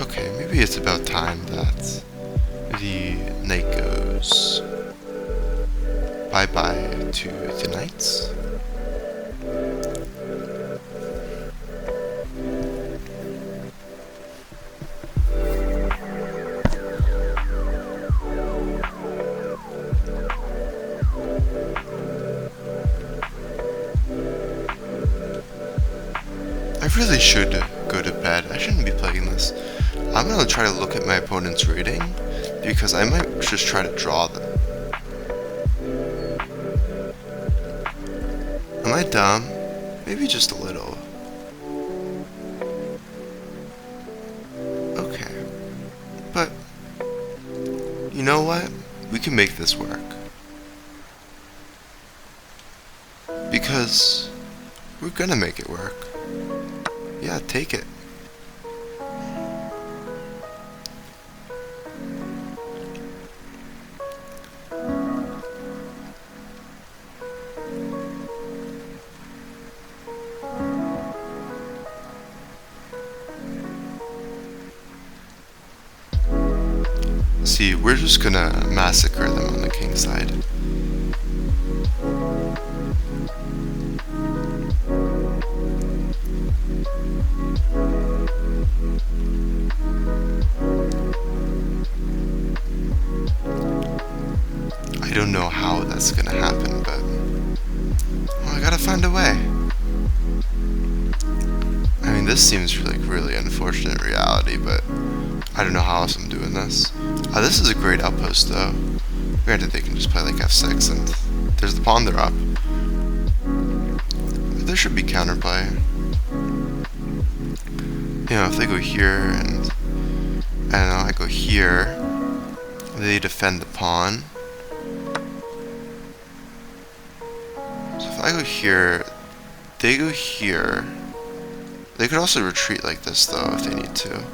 Okay, maybe it's about time that the knight goes bye-bye to the knights. I really should go to bed. I shouldn't be playing this. I'm gonna try to look at my opponent's rating, because I might just try to draw them. Am I dumb? Maybe just a little. Okay. But, you know what? We can make this work. Because we're gonna make it work. Yeah, take it. See, we're just gonna massacre them on the king side. I don't know how that's gonna happen, but well, I gotta find a way. I mean, this seems like really unfortunate reality, but I don't know how else I'm doing this. This is a great outpost, though. Granted, they can just play like f6, and there's the pawn they're up. There should be counterplay. You know, if they go here, and I don't know, I go here, they defend the pawn. So if I go here, they go here. They could also retreat like this, though, if they need to.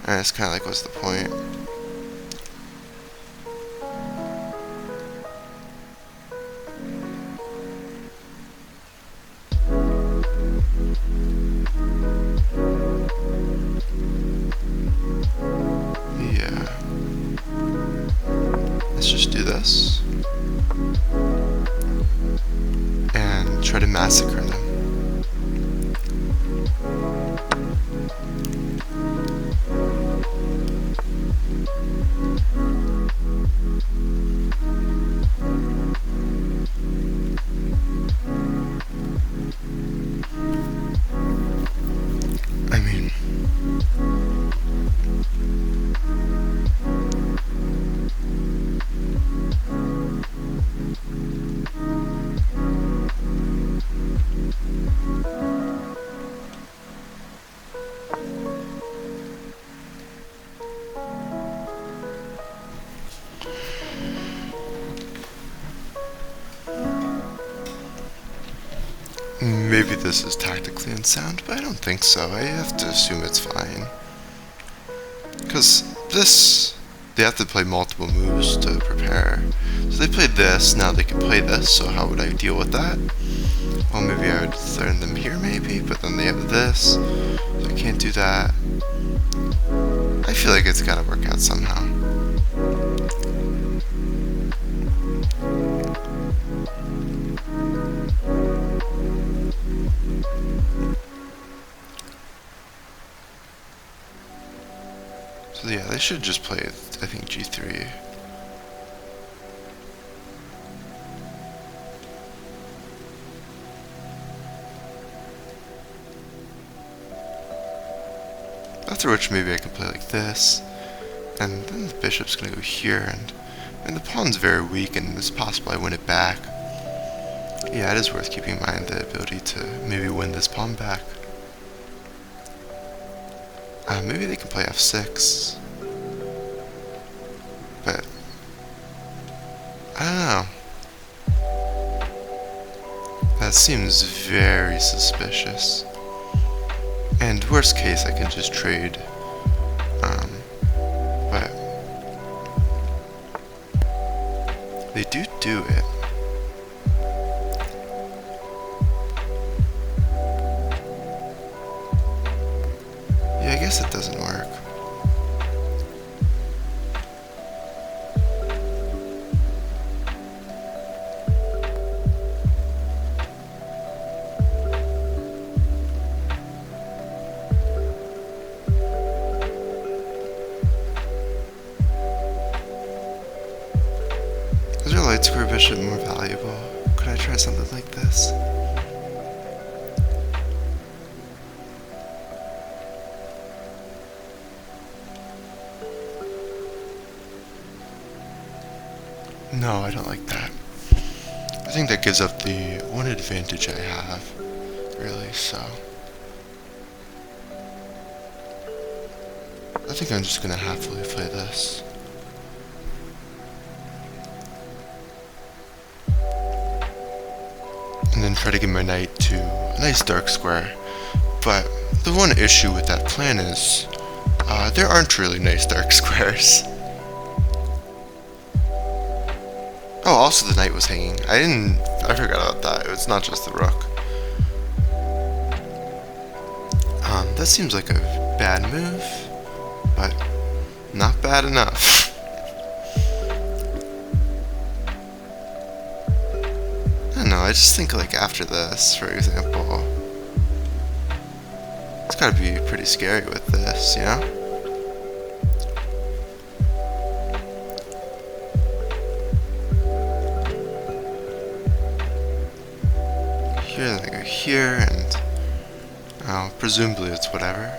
And it's kind of like, what's the point? Yeah. Let's just do this. and try to massacre them. I mean, maybe this is tactically unsound, but I don't think so. I have to assume it's fine. Because this, they have to play multiple moves to prepare. So they played this, now they can play this, so how would I deal with that? Well, maybe I would threaten them here, maybe, but then they have this, so I can't do that. I feel like it's gotta work out somehow. So yeah, they should just play, I think, G3. After which maybe I could play like this, and then the bishop's gonna go here, and the pawn's very weak, and it's possible I win it back. Yeah, it is worth keeping in mind the ability to maybe win this pawn back. Maybe they can play f6, but I don't know. That seems very suspicious. And worst case, I can just trade. But they do it. Yeah, I guess it doesn't work. Is your light square bishop more valuable? Could I try something like this? No, I don't like that. I think that gives up the one advantage I have, really, so. I think I'm just gonna happily play this. And then try to get my knight to a nice dark square. But the one issue with that plan is, there aren't really nice dark squares. Oh, also the knight was hanging. I forgot about that. It's not just the rook. That seems like a bad move, but not bad enough. I don't know, I just think like after this, for example, it's gotta be pretty scary with this, you know? Here, then I go here, and presumably it's whatever.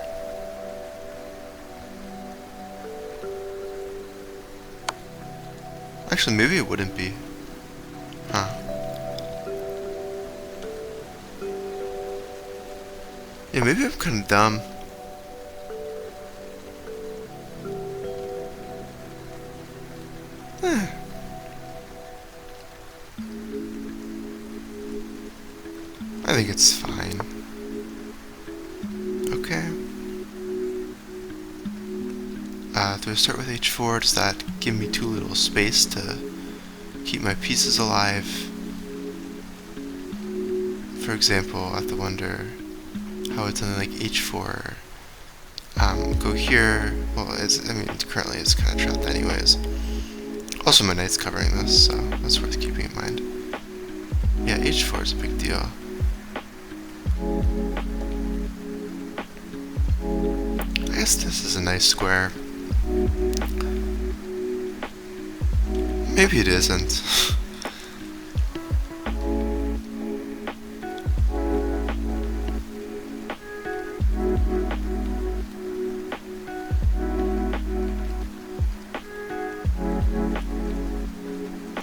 Actually, maybe it wouldn't be. Huh. Yeah, maybe I'm kind of dumb. I think it's fine. Okay. Do I start with h4? Does that give me too little space to keep my pieces alive? For example, I have to wonder how it's something like h4. Go here. Well, currently it's kind of trapped anyways. Also, my knight's covering this, so that's worth keeping in mind. Yeah, h4 is a big deal. I guess this is a nice square. Maybe it isn't.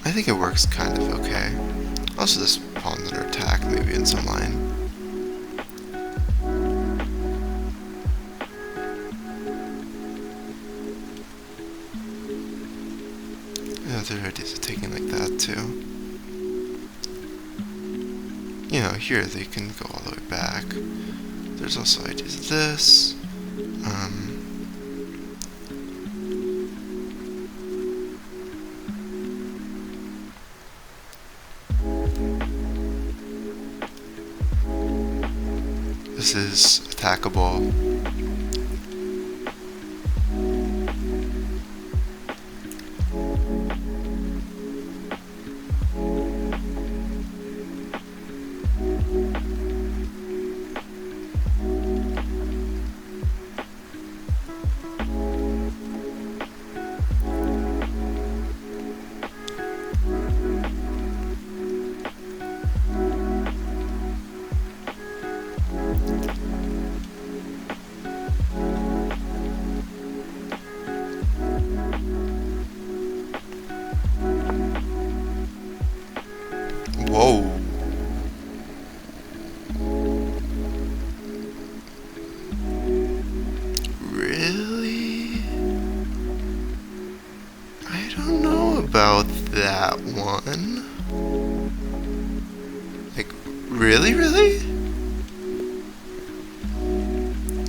I think it works kind of okay. Also, this pawn's under attack, maybe in some line. Yeah, there are ideas of taking like that too. You know, here they can go all the way back. There's also ideas of this. This is attackable. Whoa. Really? I don't know about that one. Like, really?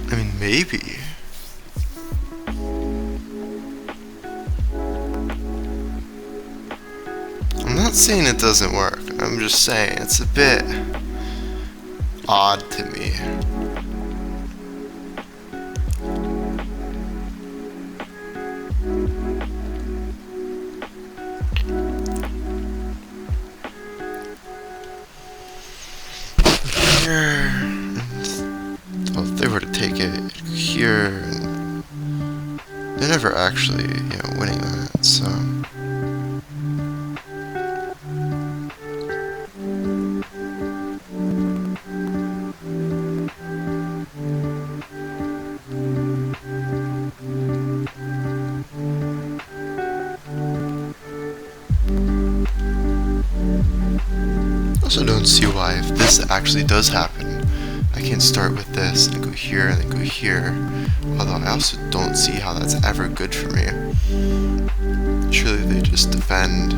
I mean, maybe. I'm not saying it doesn't work. I'm just saying it's a bit odd to me. Here, well, if they were to take it here, and they're never actually, winning that. So. Also don't see why, if this actually does happen, I can't start with this and go here and then go here. Although I also don't see how that's ever good for me. Surely they just defend.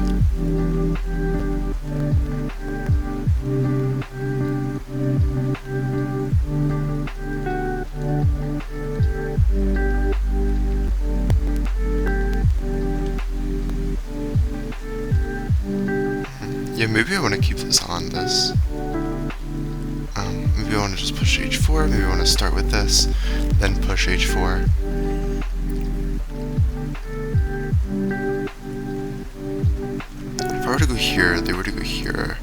Yeah, maybe I want to keep this on this. Maybe I want to just push h4, maybe I want to start with this, then push h4. If I were to go here, they were to go here.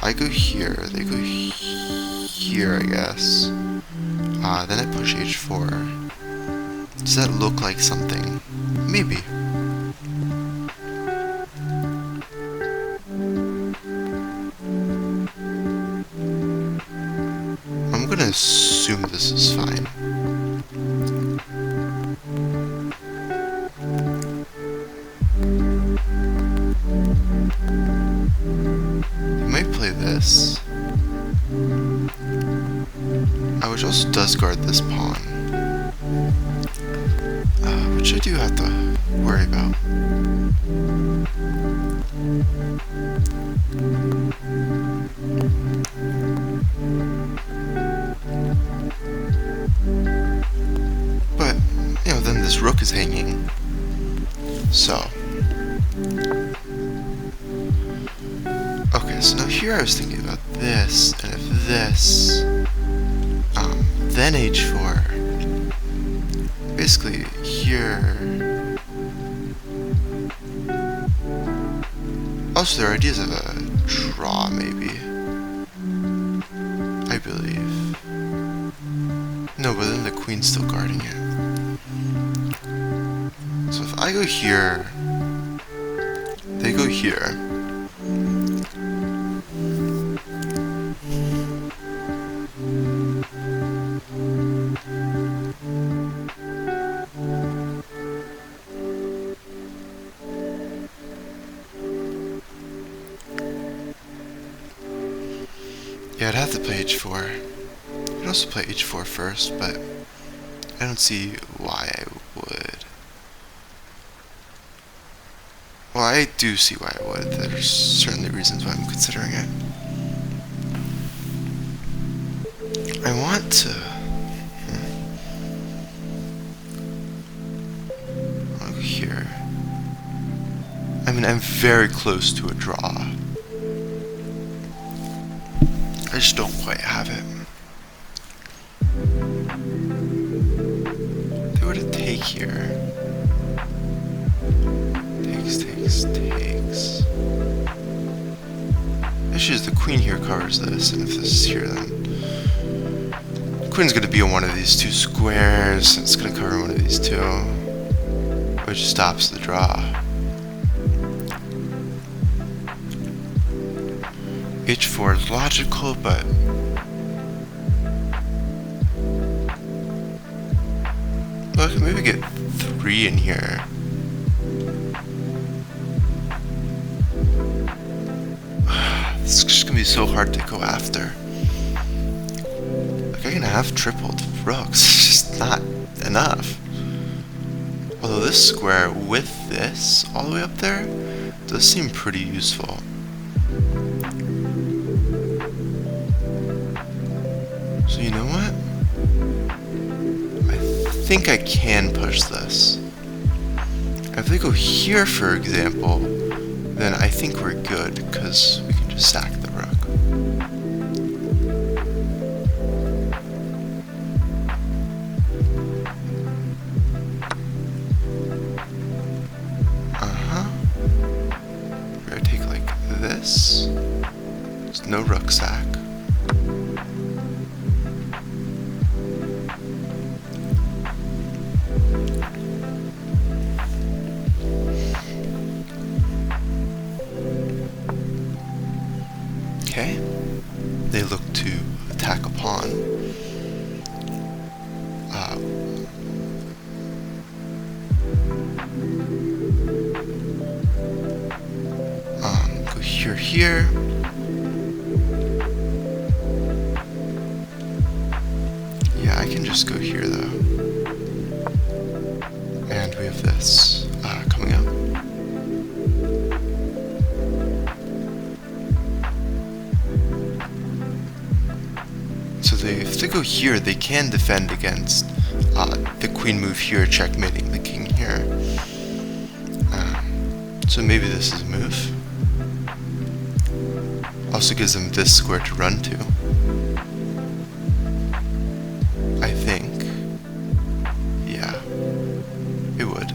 I go here, they go here, I guess. Then I push h4. Does that look like something? Maybe. I'm gonna assume this is fine. You might play this, which also does guard this pawn, which I do have to worry about. But, then this rook is hanging. So. Okay, so now here I was thinking about this, and if this, then h4. Basically, here. Also, there are ideas of a draw, maybe. I believe. No, but then the queen's still guarding it. So if I go here, they go here. Yeah, I'd have to play h4. You can also play h4 first, but I don't see why I would. Well, I do see why I would. There's certainly reasons why I'm considering it. I want to... I'll go here. I mean, I'm very close to a draw. I just don't quite have it. If they were to take here. Takes. The issue is the queen here covers this, and if this is here, then the queen's going to be on one of these two squares, and it's going to cover one of these two, which stops the draw. h4 is logical, but well, I can maybe get 3 in here. It's just gonna be so hard to go after. Like, I can have tripled rooks, it's just not enough. Although this square with this all the way up there does seem pretty useful. So you know what? I think I can push this. If they go here, for example, then I think we're good, because we can just sack the rook. We're gonna take like this. There's no rook sack. Okay, they look to attack a pawn. Go here. Yeah, I can just go here though. And we have this coming up. So if they go here, they can defend against the queen move here, checkmating the king here. So maybe this is a move. Also gives them this square to run to. I think. Yeah, it would.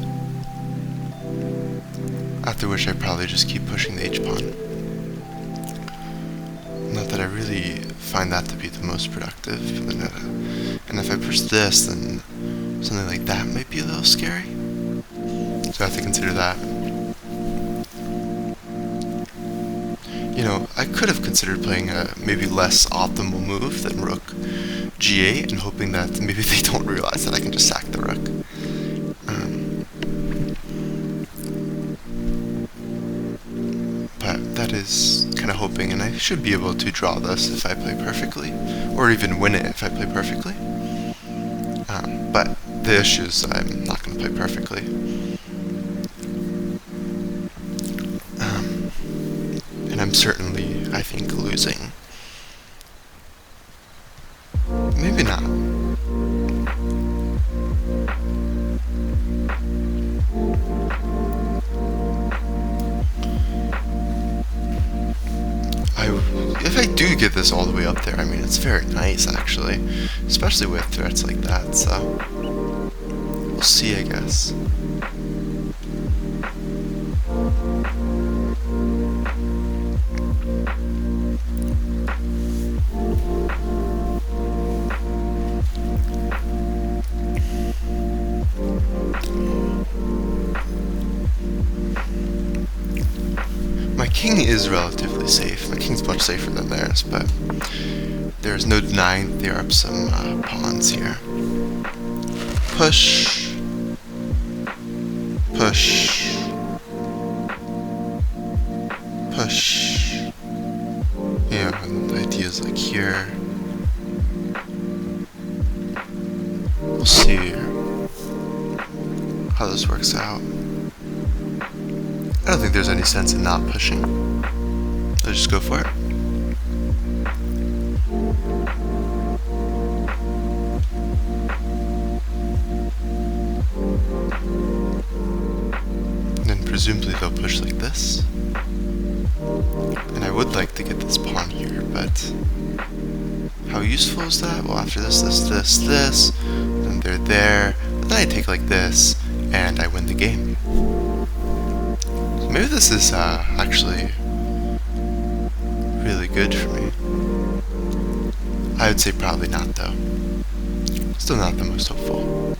After which I probably just keep pushing the h-pawn. Not that I really find that to be the most productive, and if I push this, then something like that might be a little scary. So I have to consider that. You know, I could have considered playing a maybe less optimal move than rook g8 and hoping that maybe they don't realize that I can just sack the rook. But that is kind of hoping, and I should be able to draw this if I play perfectly, or even win it if I play perfectly. But the issue is I'm not going to play perfectly. And I'm certainly, I think, losing. Maybe not. If I do get this all the way up there, I mean, it's very nice, actually. Especially with threats like that, so... we'll see, I guess. king is relatively safe. My king's much safer than theirs, but there's no denying that there are some pawns here. Push. Push. Push. Yeah, and the idea is like here. We'll see how this works out. I don't think there's any sense in not pushing. Let's just go for it. And then presumably they'll push like this. And I would like to get this pawn here, but how useful is that? Well, after this, then they're there. Then I take like this, and I win the game. So maybe this is actually really good for me. I would say probably not, though. Still not the most hopeful.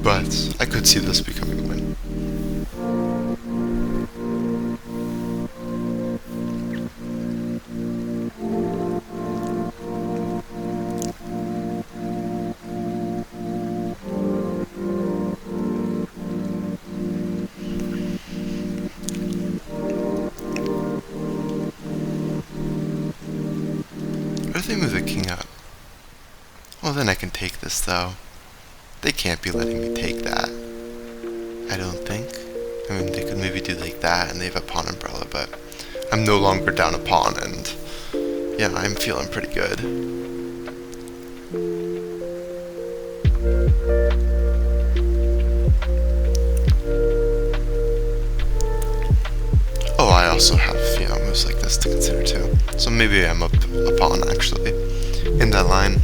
But I could see this becoming a win. What if they move the king up? Well, then I can take this, though. They can't be letting me take that. I don't think. I mean, they could maybe do like that, and they have a pawn umbrella, but I'm no longer down a pawn, and yeah, I'm feeling pretty good. Oh, I also have, moves like this to consider too. So maybe I'm up a pawn, actually, in that line.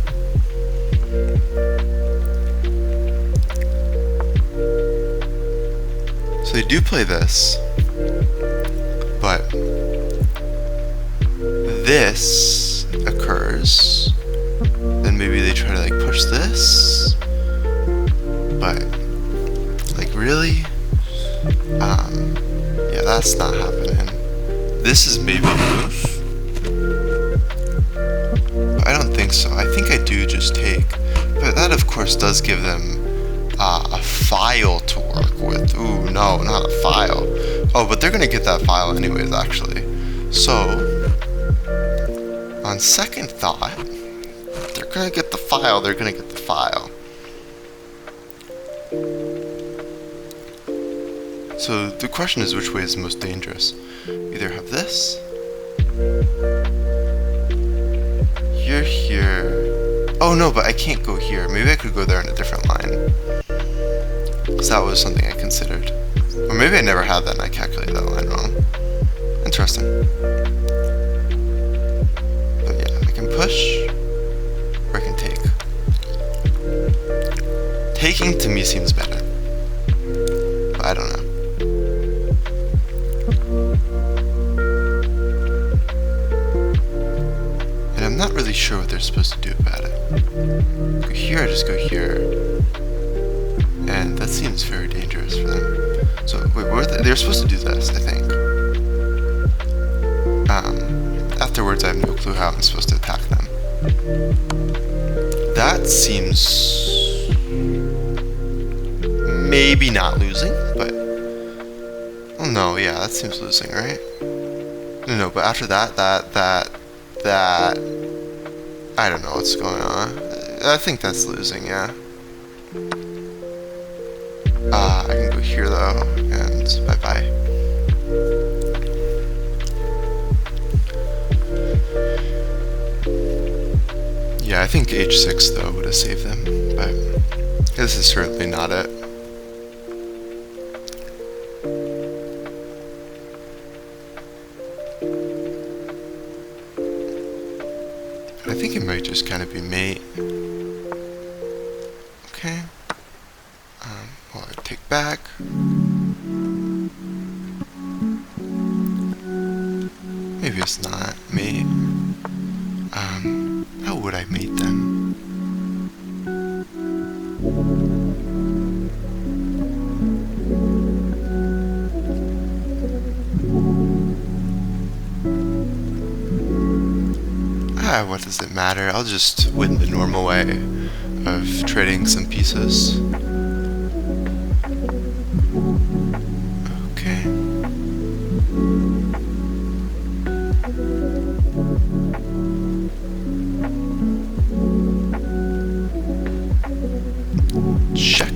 So they do play this, but this occurs, then maybe they try to like push this, but like really, yeah, that's not happening. This is maybe a move, but I don't think so. I think I do just take, but that of course does give them a file to work with. Ooh, no, not a file. Oh, but they're gonna get that file anyways, actually. So, on second thought, if they're gonna get the file, they're gonna get the file. So, the question is which way is most dangerous? Either have this. You're here. Oh no, but I can't go here. Maybe I could go there in a different line. Because that was something I considered. Or maybe I never had that and I calculated that line wrong. Interesting. But yeah, I can push, or I can take. Taking to me seems better. But I don't know. And I'm not really sure what they're supposed to do about it. Go here, I just go here. And that seems very dangerous for them. So, wait, they're supposed to do this, I think. Afterwards, I have no clue how I'm supposed to attack them. That seems maybe not losing, but oh no, yeah, that seems losing, right? No, but after that, I don't know what's going on. I think that's losing, yeah. I can go here though, and bye-bye. Yeah, I think h6 though would have saved them, but this is certainly not it. I think it might just kind of be mate. Okay. Well, I take back. Maybe it's not mate. How would I mate them? what does it matter? I'll just win the normal way of trading some pieces. Okay. Check.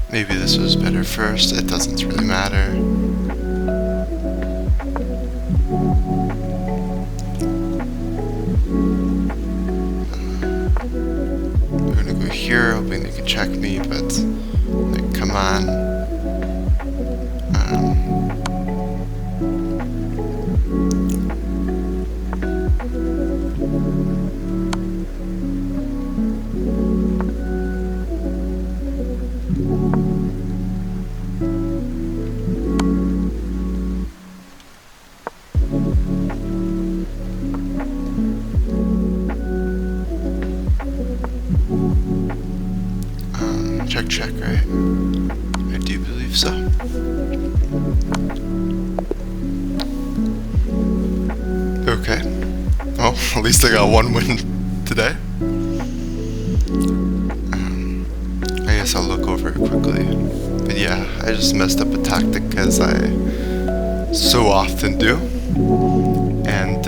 Maybe this was better first, it doesn't really matter. We're gonna go here, hoping they can check me, but like, come on. Check, right? I do believe so. Okay. Well, at least I got one win today. I guess I'll look over it quickly. But yeah, I just messed up a tactic as I so often do. And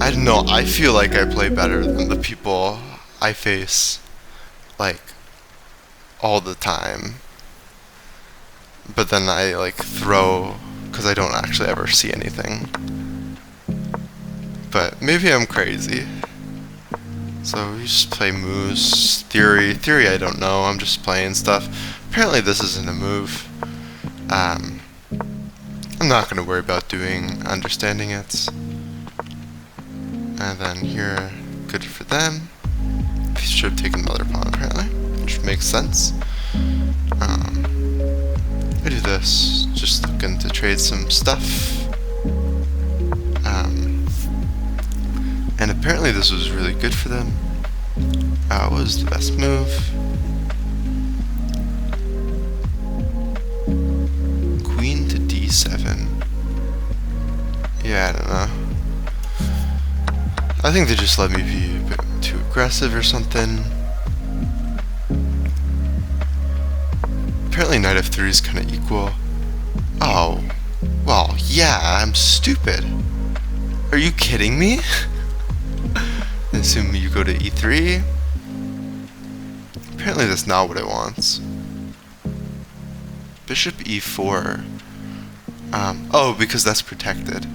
I don't know, I feel like I play better than the people I face, like, all the time. But then I like throw because I don't actually ever see anything. But maybe I'm crazy. So we just play moves. Theory I don't know, I'm just playing stuff. Apparently this isn't a move. I'm not gonna worry about understanding it. And then here, good for them. Should have taken another pawn apparently, which makes sense. I do this, just looking to trade some stuff. And apparently this was really good for them. What was the best move? Queen to d7. Yeah, I don't know. I think they just let me be a bit too aggressive or something. Apparently knight f3 is kind of equal. Oh, well, yeah, I'm stupid. Are you kidding me? Assume you go to e3. Apparently that's not what it wants. Bishop e4. Oh, because that's protected.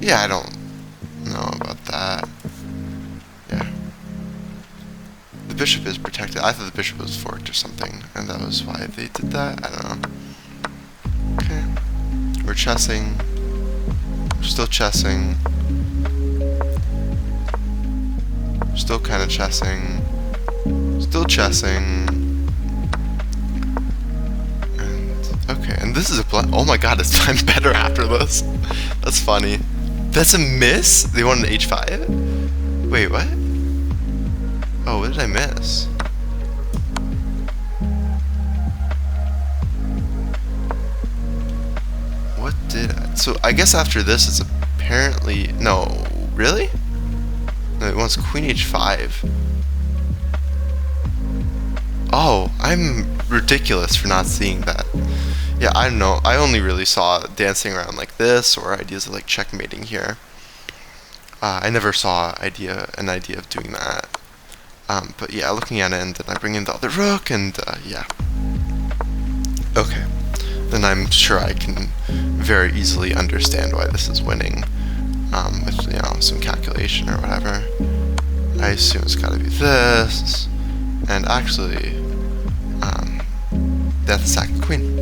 Yeah, I don't know about that. Yeah. The bishop is protected. I thought the bishop was forked or something, and that was why they did that. I don't know. Okay. We're chessing. We're still chessing. Still kind of chessing. Still chessing. And, okay, and this is a oh my god, it's time better after this. That's funny. That's a miss? They wanted an h5? Wait, what? Oh, what did I miss? What did I... So, I guess after this it's apparently... No, really? No, it wants queen h5. Oh, I'm ridiculous for not seeing that. Yeah, I don't know. I only really saw dancing around like this, or ideas of like checkmating here. I never saw an idea of doing that. But yeah, looking at it, and then I bring in the other rook, and yeah. Okay. Then I'm sure I can very easily understand why this is winning. With, you know, some calculation or whatever. I assume it's gotta be this. And actually, death sack the queen.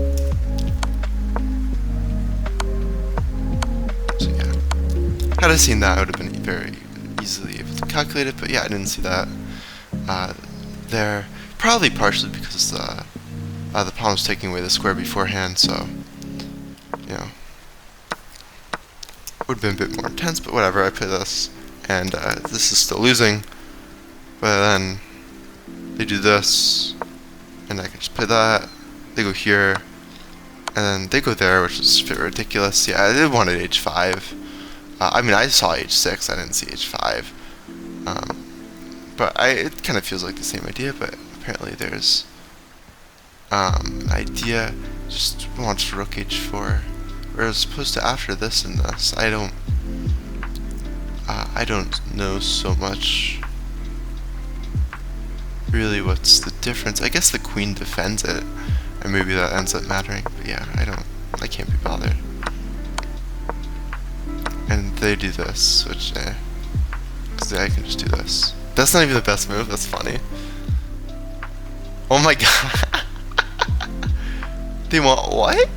So yeah. Had I seen that, I would have been very easily able to calculate it, but yeah, I didn't see that there. Probably partially because the pawn was taking away the square beforehand, so, you know, would have been a bit more intense, but whatever. I play this, and this is still losing, but then they do this, and I can just play that. They go here, and then they go there, which is a bit ridiculous. Yeah, they wanted h5. I mean, I saw h6, I didn't see h5. But it kind of feels like the same idea, but apparently there's an idea. Just wants rook h4. Or as opposed to after this and this. I don't know so much really what's the difference. I guess the queen defends it, and maybe that ends up mattering, but yeah, I can't be bothered. And they do this, which, because I can just do this. That's not even the best move, that's funny. Oh my god. They want what?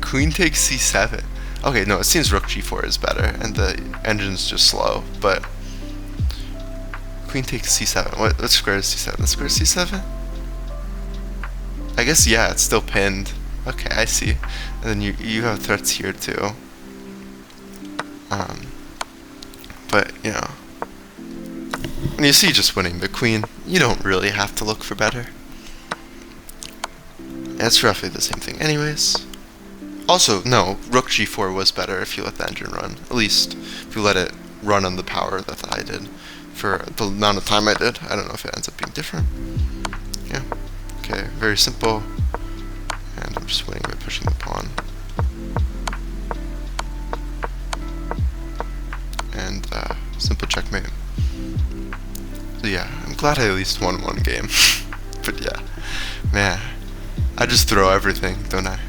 Queen takes c7. Okay, no, it seems rook g4 is better, and the engine's just slow, but queen takes c7. What square is c7? The square is c7? I guess, yeah, it's still pinned. Okay, I see. And then you have threats here too. But, you know, when you see just winning the queen, you don't really have to look for better. It's roughly the same thing anyways. Also, no, rook g4 was better if you let the engine run. At least, if you let it run on the power that I did for the amount of time I did. I don't know if it ends up being different. Yeah. Okay, very simple. And I'm just winning by pushing the pawn. And, simple checkmate. So yeah, I'm glad I at least won one game. But yeah, man, I just throw everything, don't I?